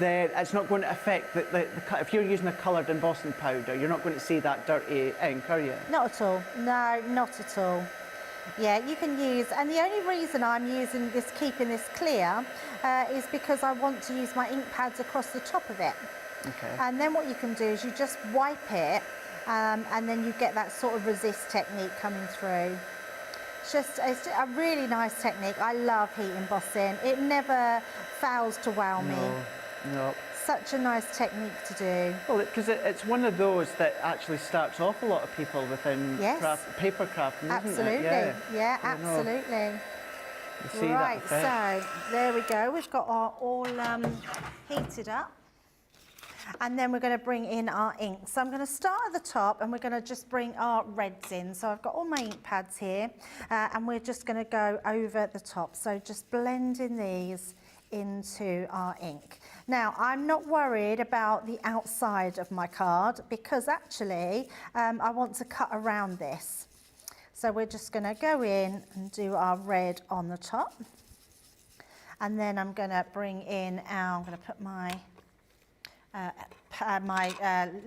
then it's not going to affect the if you're using a coloured embossing powder, you're not going to see that dirty ink, are you? Not at all. No, not at all. Yeah, you can use, and the only reason I'm using this, keeping this clear, is because I want to use my ink pads across the top of it. Okay. And then what you can do is you just wipe it, and then you get that sort of resist technique coming through. It's a really nice technique. I love heat embossing. It never fails to wow me. No. Such a nice technique to do. Well, because it's one of those that actually starts off a lot of people within paper crafting, absolutely. Isn't it? Yeah, absolutely. You see right, that so there we go. We've got our all heated up. And then we're going to bring in our ink. So I'm going to start at the top and we're going to just bring our reds in. So I've got all my ink pads here and we're just going to go over the top. So just blending these into our ink. Now, I'm not worried about the outside of my card because actually I want to cut around this. So we're just going to go in and do our red on the top. And then I'm going to bring in I'm going to put my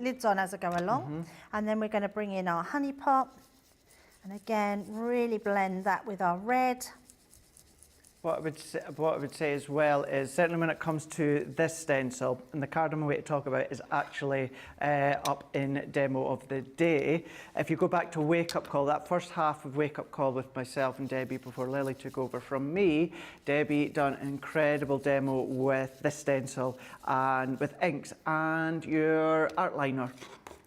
lids on as I go along. And then we're going to bring in our honey pot. And again, really blend that with our red. What I would say as well is, certainly when it comes to this stencil, and the card I'm going to talk about is actually up in demo of the day. If you go back to Wake Up Call, that first half of Wake Up Call with myself and Debbie before Lily took over from me, Debbie done an incredible demo with this stencil and with inks and your art liner.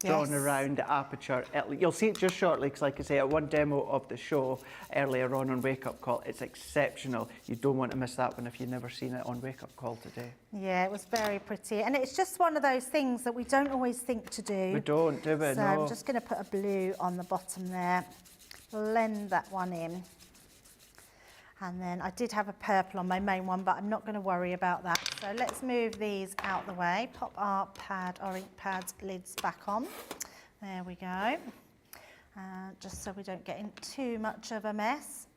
Drawn around the aperture. You'll see it just shortly because, like I say, at one demo of the show earlier on Wake Up Call, it's exceptional. You don't want to miss that one if you've never seen it on Wake Up Call today. Yeah, it was very pretty. And it's just one of those things that we don't always think to do. We don't, do we? So I'm just going to put a blue on the bottom there. Blend that one in. And then I did have a purple on my main one, but I'm not going to worry about that. So let's move these out the way. Pop our ink pad's lids back on. There we go. Just so we don't get in too much of a mess.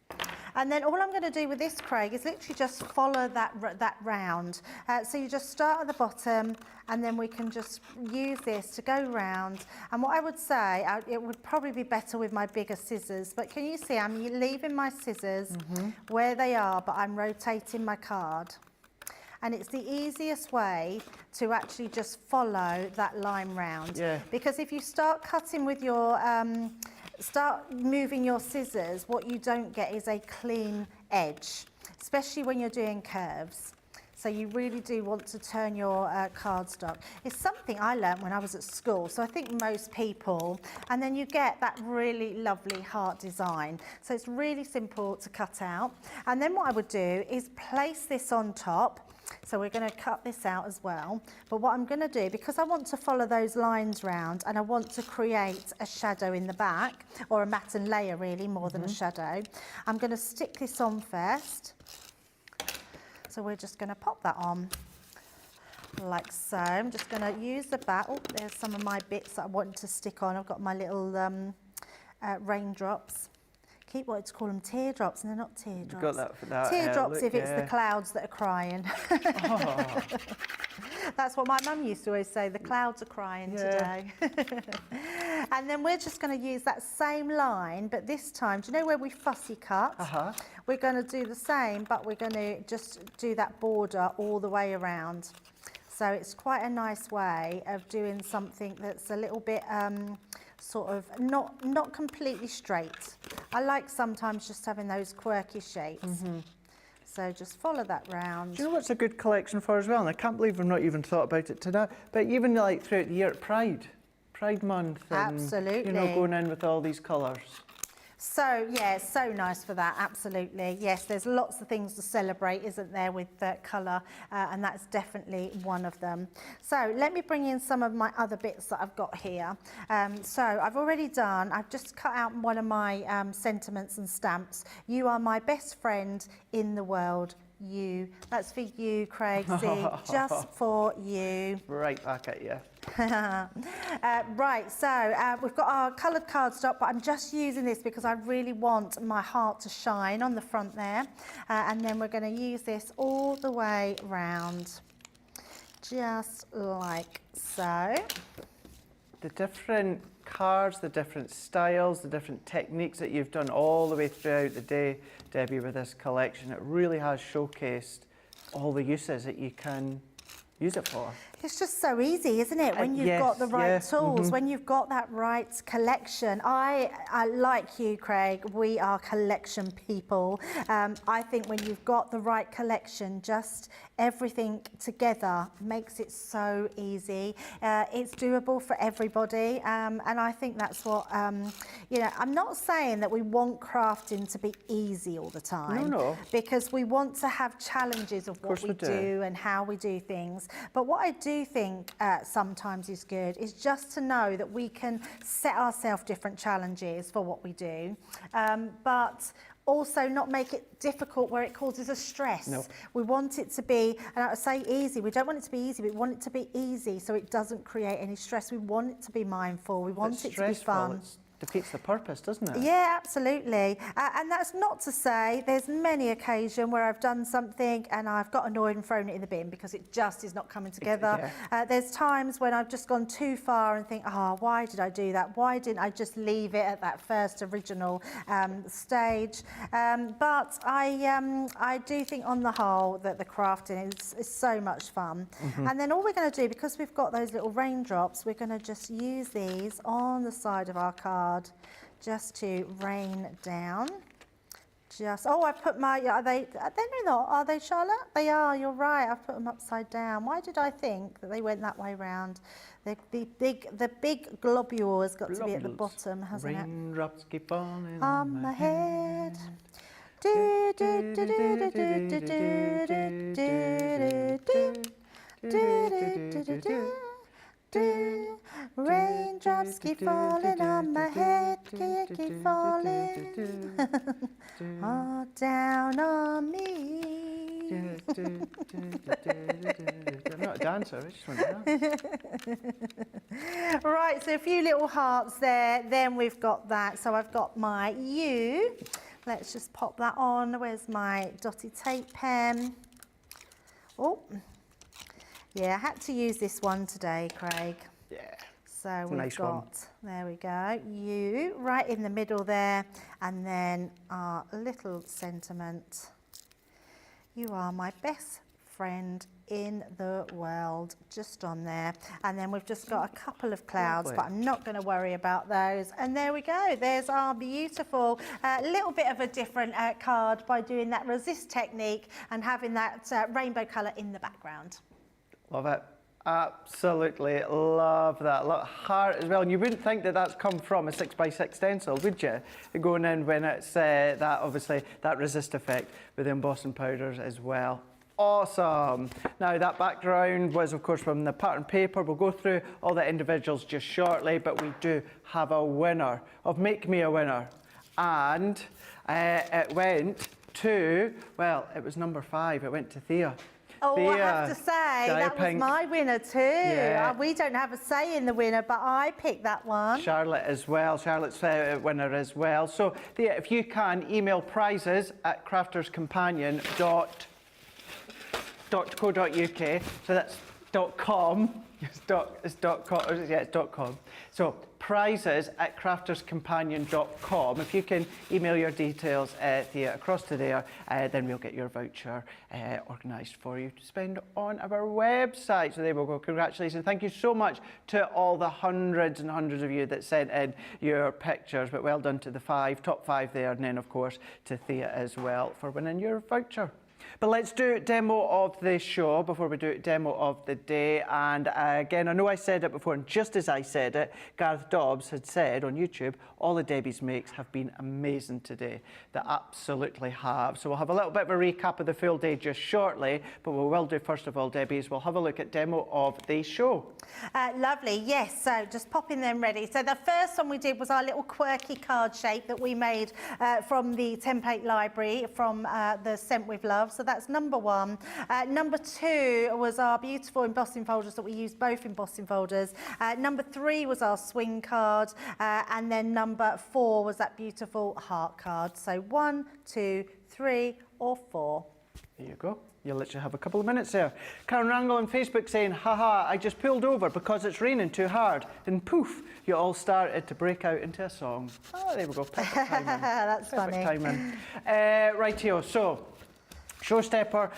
And then all I'm going to do with this, Craig, is literally just follow that round. So you just start at the bottom and then we can just use this to go round. And what I would say, it would probably be better with my bigger scissors, but can you see I'm leaving my scissors where they are, but I'm rotating my card. And it's the easiest way to actually just follow that line round. Yeah. Because if you start cutting with your start moving your scissors, what you don't get is a clean edge, especially when you're doing curves. So you really do want to turn your cardstock. It's something I learned when I was at school, so I think most people, and then you get that really lovely heart design. So it's really simple to cut out. And then what I would do is place this on top. So we're going to cut this out as well. But what I'm going to do, because I want to follow those lines round and I want to create a shadow in the back, or a matte and layer really, more than a shadow, I'm going to stick this on first. So we're just going to pop that on like so. I'm just going to use the back. Oh, there's some of my bits that I want to stick on. I've got my little raindrops. Keep wanting to call them teardrops, and they're not teardrops. You've got that for that. Teardrops if it's the clouds that are crying. Oh. That's what my mum used to always say, the clouds are crying today. And then we're just going to use that same line, but this time, do you know where we fussy cut? We're going to do the same, but we're going to just do that border all the way around. So it's quite a nice way of doing something that's a little bit sort of not completely straight. I like sometimes just having those quirky shapes. So just follow that round. Do you know what's a good collection for as well? And I can't believe we've not even thought about it today. But even like throughout the year at Pride Month. And, absolutely. You know, going in with all these colours. So, yeah, so nice for that, absolutely. Yes, there's lots of things to celebrate, isn't there, with colour, and that's definitely one of them. So let me bring in some of my other bits that I've got here. So I've just cut out one of my sentiments and stamps. You are my best friend in the world. You. That's for you, Craig. See, just for you. Right back at you. Right, so we've got our coloured cardstock, but I'm just using this because I really want my heart to shine on the front there. And then we're going to use this all the way round, just like so. The different cards, the different styles, the different techniques that you've done all the way throughout the day, Debbie, with this collection, it really has showcased all the uses that you can use it for. It's just so easy, isn't it? When you've got the right tools, when you've got that right collection. I like you, Craig, we are collection people. I think when you've got the right collection, just everything together makes it so easy. It's doable for everybody, and I think that's what, you know, I'm not saying that we want crafting to be easy all the time. No. Because we want to have challenges of what we do and how we do things. But what I do think sometimes is good is just to know that we can set ourselves different challenges for what we do. But also not make it difficult where it causes us stress. No. We want it to be, and I say easy, we don't want it to be easy, we want it to be easy so it doesn't create any stress. We want it to be mindful, we want it to be fun. Defeats the purpose, doesn't it? Yeah, absolutely. And that's not to say there's many occasions where I've done something and I've got annoyed and thrown it in the bin because it just is not coming together. There's times when I've just gone too far and think, oh, why did I do that? Why didn't I just leave it at that first original stage? But I do think on the whole that the crafting is so much fun. And then all we're going to do, because we've got those little raindrops, we're going to just use these on the side of our card just to rain down. Oh, I've put my, they're not, are they, Charlotte? They are, you're right, I've put them upside down. Why did I think that they went that way round? The big globule has got to be at the bottom, hasn't it? Raindrops keep falling on my head. Do, do, do, do, do, do, do, do, do, do, do. Raindrops keep falling on my head, keep falling all down on me. I'm not a dancer, I just want to dance. Right, so a few little hearts there, then we've got that. So I've got my U. Let's just pop that on. Where's my dotty tape pen? Oh. Yeah, I had to use this one today, Craig. Yeah. So we've got, there we go, U right in the middle there, and then our little sentiment. You are my best friend in the world, just on there. And then we've just got a couple of clouds, but I'm not going to worry about those. And there we go, there's our beautiful, little bit of a different card by doing that resist technique and having that rainbow colour in the background. Love it. Absolutely love that. Look, heart as well. And you wouldn't think that that's come from a 6x6 stencil, would you? Going in when it's that, obviously, that resist effect with the embossing powders as well. Awesome. Now, that background was, of course, from the pattern paper. We'll go through all the individuals just shortly, but we do have a winner of Make Me a Winner. And it went to, well, it was number 5. It went to Thea. Oh, Thea, I have to say, that was my winner too. Yeah. We don't have a say in the winner, but I picked that one. Charlotte as well. Charlotte's winner as well. So, Thea, if you can, email prizes at crafterscompanion.co.uk. So that's .com. It's .com. Yeah, it's .com. So prizes at crafterscompanion.com. If you can email your details, Thea, across to there, then we'll get your voucher organised for you to spend on our website. So there we go. Congratulations. Thank you so much to all the hundreds and hundreds of you that sent in your pictures. But well done to the top 5 there. And then, of course, to Thea as well for winning your voucher. But let's do a demo of the show before we do a demo of the day. And again, I know I said it before, and just as I said it, Gareth Dobbs had said on YouTube, all the Debbie's makes have been amazing today. They absolutely have. So we'll have a little bit of a recap of the full day just shortly, but what we'll do first of all, Debbie, is we'll have a look at demo of the show. Lovely, yes, so just popping them ready. So the first one we did was our little quirky card shape that we made from the template library from the Sent with Love. So that's number 1. Number 2 was our beautiful embossing folders that we used, both embossing folders. Number 3 was our swing card, and then number 4 was that beautiful heart card. So 1, 2, 3 or 4. There you go. You'll literally have a couple of minutes there. Karen Wrangle on Facebook saying, haha, I just pulled over because it's raining too hard. And poof, you all started to break out into a song. Oh, there we go. Perfect timing. That's Perfect funny. timing. Rightio, so Showstopper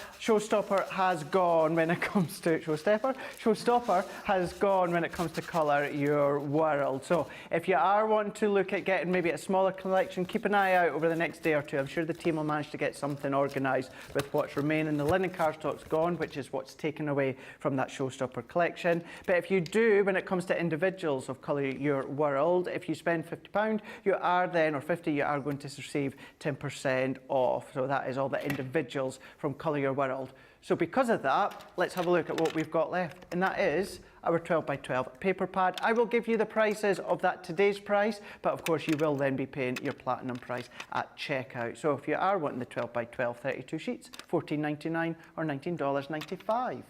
has gone when it comes to Showstopper has gone when it comes to Colour Your World. So if you are wanting to look at getting maybe a smaller collection, keep an eye out over the next day or two. I'm sure the team will manage to get something organised with what's remaining. The linen cardstock's gone, which is what's taken away from that Showstopper collection. But if you do, when it comes to individuals of Colour Your World, if you spend £50, you are then, or 50, you are going to receive 10% off. So that is all the individuals from Colour Your World. So because of that, let's have a look at what we've got left. And that is our 12 by 12 paper pad. I will give you the prices of that today's price, but of course you will then be paying your platinum price at checkout. So if you are wanting the 12 by 12 32 sheets, $14.99 or $19.95.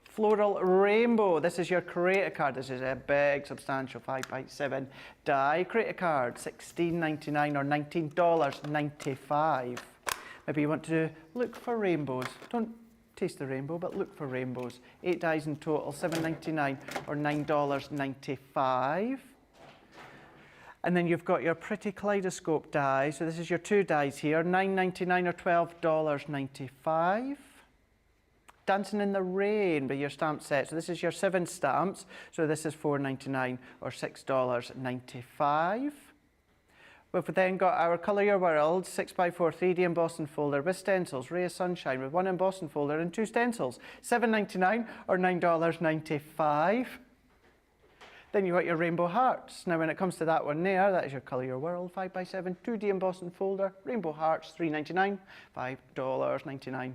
Floral Rainbow. This is your creator card. This is a big, substantial 5x7 die creator card. $16.99 or $19.95. Maybe you want to look for rainbows. Don't taste the rainbow, but look for rainbows. 8 dies in total, $7.99 or $9.95. And then you've got your pretty kaleidoscope die. So this is your 2 dies here, $9.99 or $12.95. Dancing in the Rain by your stamp set. So this is your 7 stamps. So this is $4.99 or $6.95. We've then got our Colour Your World 6x4 3D embossing folder with stencils, Ray of Sunshine with 1 embossing folder and 2 stencils, $7.99 or $9.95. Then you've got your Rainbow Hearts. Now when it comes to that one there, that is your Colour Your World 5x7 2D embossing folder, Rainbow Hearts, $3.99, $5.99.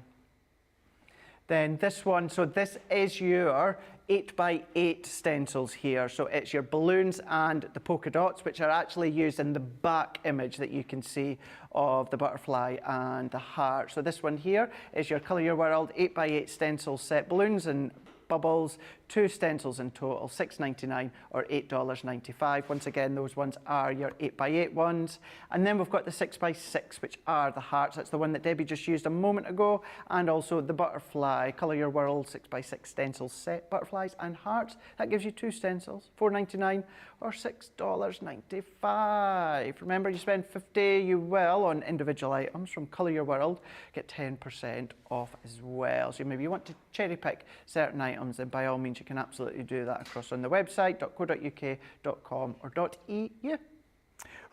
Then this one, so this is your 8x8 stencils here. So it's your balloons and the polka dots, which are actually used in the back image that you can see of the butterfly and the heart. So this one here is your Colour Your World 8x8 stencil set, balloons and bubbles, 2 stencils in total, $6.99 or $8.95. Once again, those ones are your 8x8 ones. And then we've got the 6x6, which are the hearts. That's the one that Debbie just used a moment ago. And also the butterfly, Colour Your World 6x6 stencil set, butterflies and hearts. That gives you 2 stencils, $4.99 or $6.95. Remember, you spend $50, you will, on individual items from Colour Your World, get 10% off as well. So maybe you want to cherry pick certain items, then by all means you can absolutely do that across on the website, .co.uk, .com or .eu.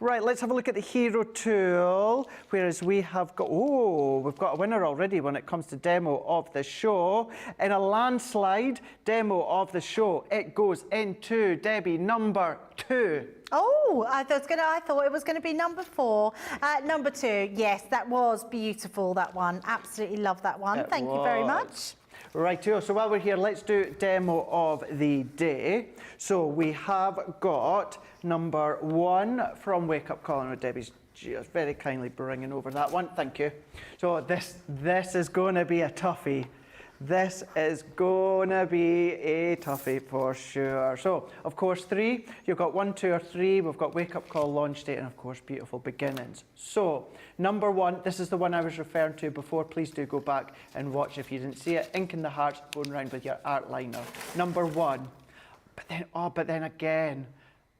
Right, let's have a look at the hero tool, whereas we have got, we've got a winner already when it comes to demo of the show. In a landslide demo of the show, it goes into Debbie number 2. Oh, I thought it was going to be number 4. Number 2, yes, that was beautiful, that one. Absolutely love that one. Thank you very much. Righto, so while we're here, let's do demo of the day. So we have got number 1 from Wake Up Call, and Debbie's just very kindly bringing over that one. Thank you. So this is going to be a toughie. This is going to be a toughie for sure. So, of course, 3, you've got 1, 2 or 3. We've got Wake Up Call, Launch Date, and of course, Beautiful Beginnings. So, number 1, this is the one I was referring to before. Please do go back and watch if you didn't see it. Ink in the Hearts, going around with your art liner. Number 1. But then again,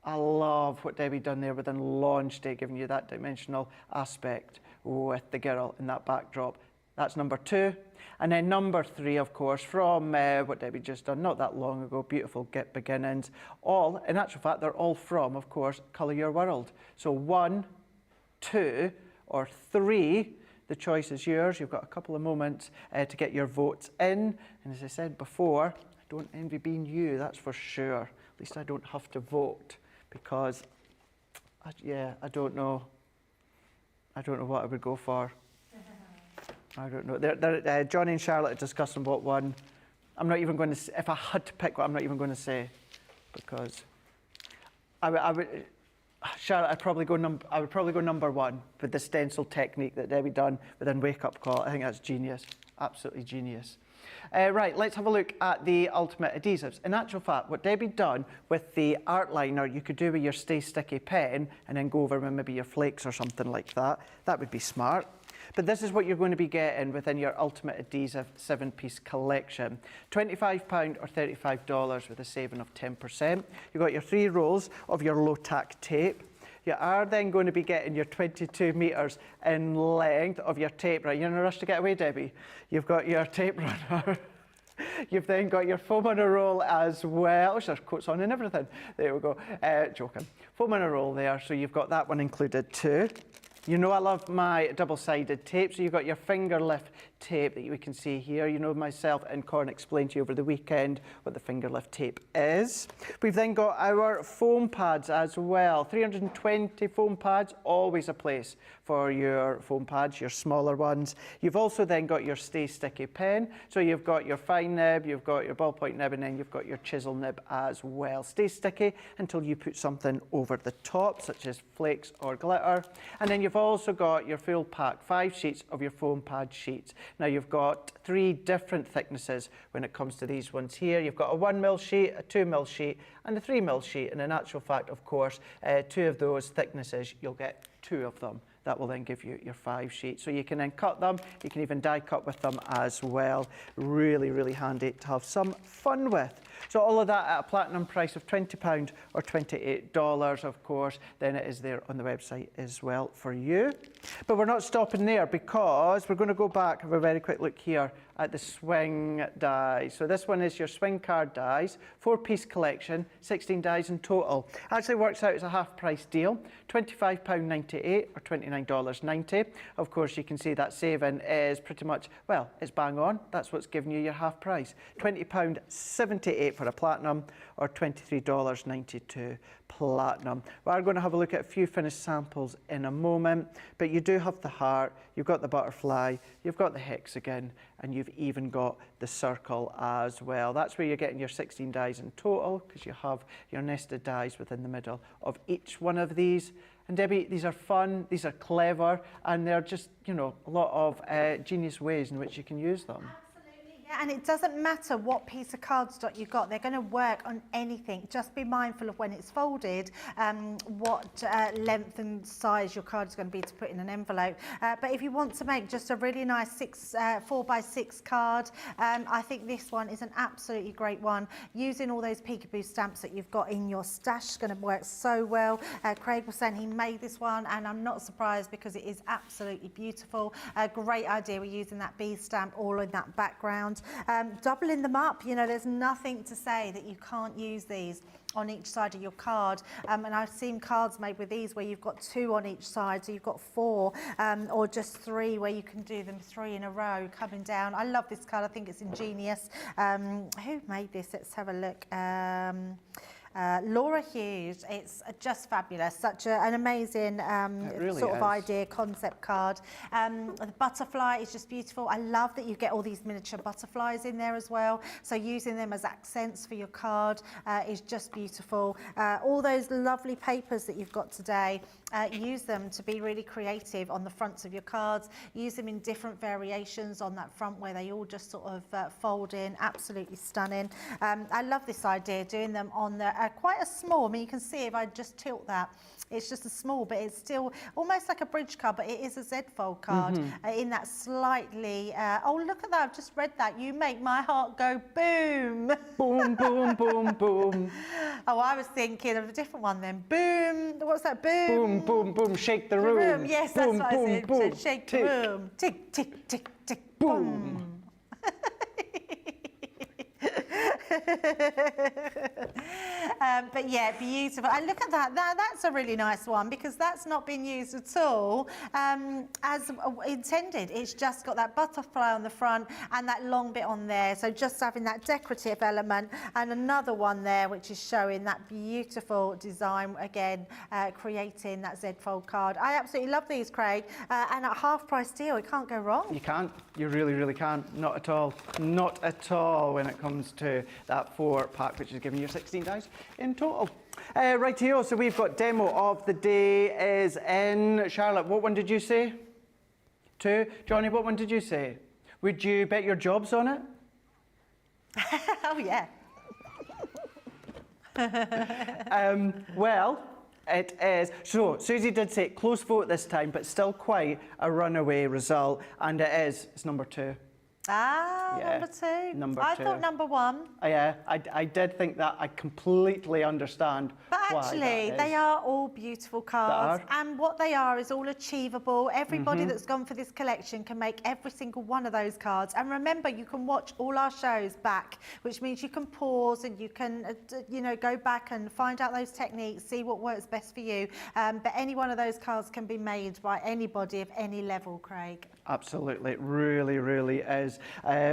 I love what Debbie done there within Launch Date, giving you that dimensional aspect with the girl in that backdrop. That's number 2. And then number 3, of course, from what Debbie just done not that long ago, Beautiful Beginnings. All, in actual fact, they're all from, of course, Colour Your World. So 1, 2, or 3, the choice is yours. You've got a couple of moments to get your votes in. And as I said before, I don't envy being you, that's for sure. At least I don't have to vote because, I don't know. I don't know what I would go for. I don't know. Johnny and Charlotte are discussing what one. I'm not even going to. If I had to pick one, I'm not even going to say, because I would. Charlotte, I would probably go number 1 with the stencil technique that Debbie done within Wake Up Call. I think that's genius, absolutely genius. Right, let's have a look at the Ultimate Adhesives. In actual fact, what Debbie done with the art liner, you could do with your Stay Sticky pen and then go over with maybe your flakes or something like that. That would be smart. But this is what you're going to be getting within your Ultimate Adhesive 7-piece collection. £25 or $35 with a saving of 10%. You've got your 3 rolls of your low-tack tape. You are then going to be getting your 22 metres in length of your tape. Right, you're in a rush to get away, Debbie. You've got your tape runner. You've then got your foam on a roll as well. There's coats on and everything. There we go. Joking. Foam on a roll there, so you've got that one included too. You know I love my double-sided tape, so you've got your finger lift tape that we can see here. You know myself and Corn explained to you over the weekend what the finger lift tape is. We've then got our foam pads as well. 320 foam pads, always a place for your foam pads, your smaller ones. You've also then got your Stay Sticky pen. So you've got your fine nib, you've got your ballpoint nib, and then you've got your chisel nib as well. Stay sticky until you put something over the top, such as flakes or glitter. And then you've also got your full pack, 5 sheets of your foam pad sheets. Now you've got 3 different thicknesses when it comes to these ones here. You've got a 1mm sheet, a 2mm sheet, and a 3mm sheet. And in actual fact, of course, 2 of those thicknesses, you'll get 2 of them. That will then give you your 5 sheets. So you can then cut them, you can even die cut with them as well. Really, really handy to have some fun with. So all of that at a platinum price of £20 or $28, of course, then it is there on the website as well for you. But we're not stopping there because we're going to go back, have a very quick look here at the swing dies. So this one is your swing card dies, 4-piece collection, 16 dies in total. Actually works out as a half price deal, £25.98 or $29.90. Of course, you can see that saving is pretty much, well, it's bang on. That's what's giving you your half price. £20.78 for a platinum or $23.92 platinum. We are going to have a look at a few finished samples in a moment, but you do have the heart, you've got the butterfly, you've got the hexagon, and you've even got the circle as well. That's where you're getting your 16 dies in total, because you have your nested dies within the middle of each one of these. And Debbie, these are fun, these are clever, and they're just, you know, a lot of genius ways in which you can use them. Yeah, and it doesn't matter what piece of cardstock you've got, they're going to work on anything. Just be mindful of when it's folded, what length and size your card is going to be to put in an envelope. But if you want to make just a really nice 4x6 card, I think this one is an absolutely great one. Using all those peekaboo stamps that you've got in your stash is going to work so well. Craig was saying he made this one, and I'm not surprised because it is absolutely beautiful. A great idea, we're using that bee stamp all in that background. Doubling them up, you know, there's nothing to say that you can't use these on each side of your card, and I've seen cards made with these where you've got 2 on each side, so you've got 4, or just 3 where you can do them 3 in a row coming down. I love this card, I think it's ingenious. Who made this? Let's have a look. Laura Hughes. It's just fabulous, such an amazing really sort of is. idea, concept card. The butterfly is just beautiful. I love that you get all these miniature butterflies in there as well, so using them as accents for your card is just beautiful. All those lovely papers that you've got today, use them to be really creative on the fronts of your cards. Use them in different variations on that front where they all just sort of fold in. Absolutely stunning. I love this idea, doing them on the quite a small, I mean, you can see if I just tilt that, it's just a small, but it's still almost like a bridge card, but it is a Z-fold card in that slightly, oh, look at that, I've just read that. You make my heart go boom. Boom, boom, boom, boom. Oh, I was thinking of a different one then. Boom, what's that? Boom. Boom, boom, boom, shake the room. Yes, boom, that's what boom, I said. boom. Shake tick. the room. Tick, tick, tick, tick, Boom. boom. But yeah, beautiful. And look at that. That's a really nice one because that's not been used at all as intended. It's just got that butterfly on the front and that long bit on there. So just having that decorative element, and another one there which is showing that beautiful design again, creating that Z-fold card. I absolutely love these, Craig, and at half price deal, it can't go wrong. You can't. You really, really can't. Not at all. Not at all when it comes to that 4-pack, which is giving you 16 dies in total. Right here, so we've got demo of the day is in. Charlotte, what one did you say? 2. Johnny, what one did you say? Would you bet your jobs on it? Oh, yeah. Well, it is. So, Susie did say close vote this time, but still quite a runaway result. And it is. It's number 2. Ah, Yeah, number 2. number I 2. thought number 1. Yeah, I did think that. I completely understand But why actually, that they is. are all beautiful cards. They are. And what they are is all achievable. Everybody that's gone for this collection can make every single one of those cards. And remember, you can watch all our shows back, which means you can pause and you can, you know, go back and find out those techniques, see what works best for you. But any one of those cards can be made by anybody of any level, Craig. Absolutely, it really, really is,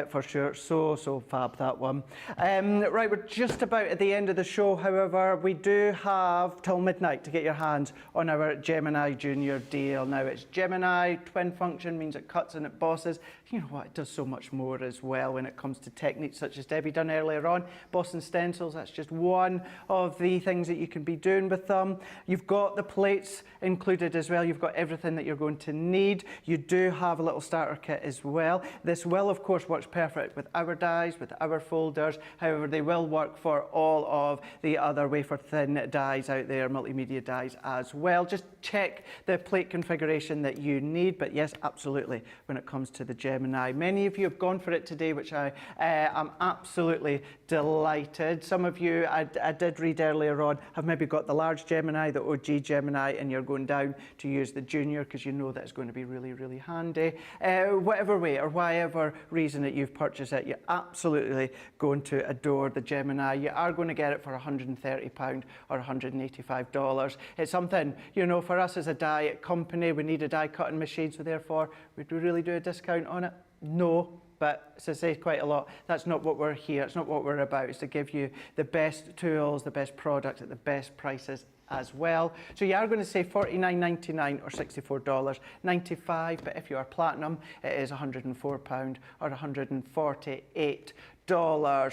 for sure. So fab, that one. Right, we're just about at the end of the show. However, we do have till midnight to get your hands on our Gemini Junior deal. Now, it's Gemini, twin function, means it cuts and it bosses. You know what, it does so much more as well when it comes to techniques such as Debbie done earlier on. Bossing stencils, that's just one of the things that you can be doing with them. You've got the plates included as well. You've got everything that you're going to need. You do have a little starter kit as well. This will, of course, works perfect with our dies, with our folders. However, they will work for all of the other wafer thin dies out there, multimedia dies as well. Just check the plate configuration that you need. But yes, absolutely, when it comes to the Gemini, many of you have gone for it today, which I am absolutely delighted. Some of you, I did read earlier on, have maybe got the large Gemini, the OG Gemini, and you're going down to use the Junior because you know that it's going to be really, really handy. Whatever way or whatever reason that you've purchased it, you're absolutely going to adore the Gemini. You are going to get it for £130 or $185. It's something, you know, for us as a die company, we need a die cutting machine, so therefore, would we really do a discount on it? No. But as I say quite a lot, that's not what we're here. It's not what we're about. It's to give you the best tools, the best products at the best prices as well. So you are going to save $49.99 or $64.95. But if you are platinum, it is £104 or $148.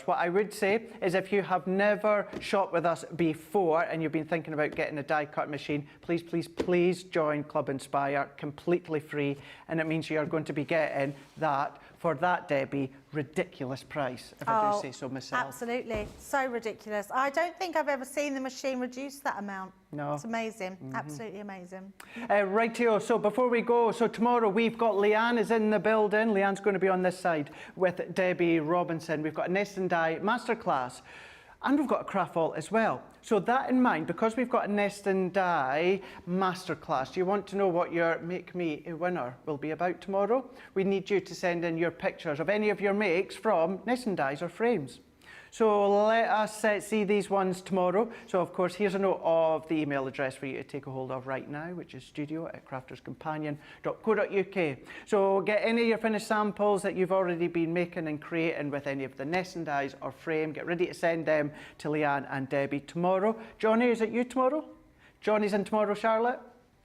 What I would say is if you have never shopped with us before and you've been thinking about getting a die cut machine, please, please, please join Club Inspire, completely free. And it means you are going to be getting that for that, Debbie, ridiculous price, if I do say so myself. Absolutely, so ridiculous. I don't think I've ever seen the machine reduce that amount. No. It's amazing, absolutely amazing. Rightio, so before we go, so tomorrow we've got Leanne is in the building. Leanne's going to be on this side with Debbie Robinson. We've got a Nest and Die masterclass. And we've got a craft vault as well. So that in mind, because we've got a Nest and Die masterclass, do you want to know what your Make Me a Winner will be about tomorrow? We need you to send in your pictures of any of your makes from Nest and Dies or frames. So let us see these ones tomorrow. So of course, here's a note of the email address for you to take a hold of right now, which is studio@crafterscompanion.co.uk. So get any of your finished samples that you've already been making and creating with any of the Nest and Dies or frame. Get ready to send them to Leanne and Debbie tomorrow. Johnny, is it you tomorrow? Johnny's in tomorrow, Charlotte?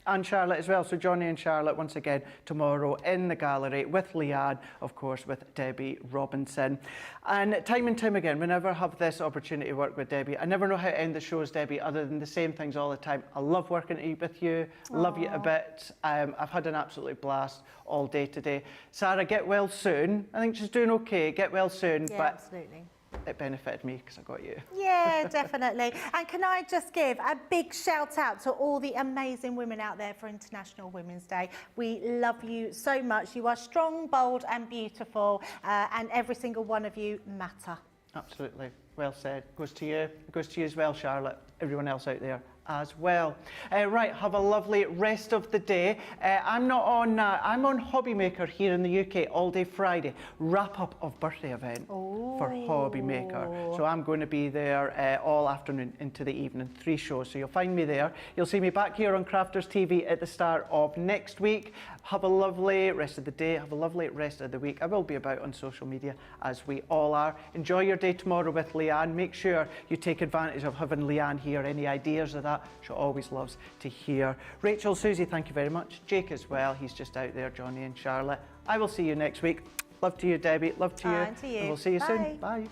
And Charlotte as well. So Johnny and Charlotte once again tomorrow in the gallery with Leanne, of course, with Debbie Robinson. And time again, whenever I have this opportunity to work with Debbie, I never know how to end the shows, Debbie, other than the same things all the time. I love working with you, love you a bit. I've had an absolute blast all day today. Sarah, get well soon. I think she's doing okay. Get well soon. Yeah, but absolutely. It benefited me because I got you. Yeah, definitely. And can I just give a big shout out to all the amazing women out there for International Women's Day. We love you so much. You are strong, bold and beautiful, and every single one of you matter. Absolutely. Well said. Goes to you. It goes to you as well, Charlotte. Everyone else out there as well. Right, have a lovely rest of the day. I'm on Hobby Maker here in the UK all day Friday. Wrap up of birthday event for Hobby Maker. So I'm going to be there all afternoon into the evening, 3 shows. So you'll find me there. You'll see me back here on Crafters TV at the start of next week. Have a lovely rest of the day. Have a lovely rest of the week. I will be about on social media as we all are. Enjoy your day tomorrow with Leanne. Make sure you take advantage of having Leanne here. Any ideas of that? She always loves to hear. Rachel, Susie, thank you very much. Jake as well. He's just out there, Johnny and Charlotte. I will see you next week. Love to you, Debbie. Love to you. And to you. And we'll see you Bye. soon. Bye.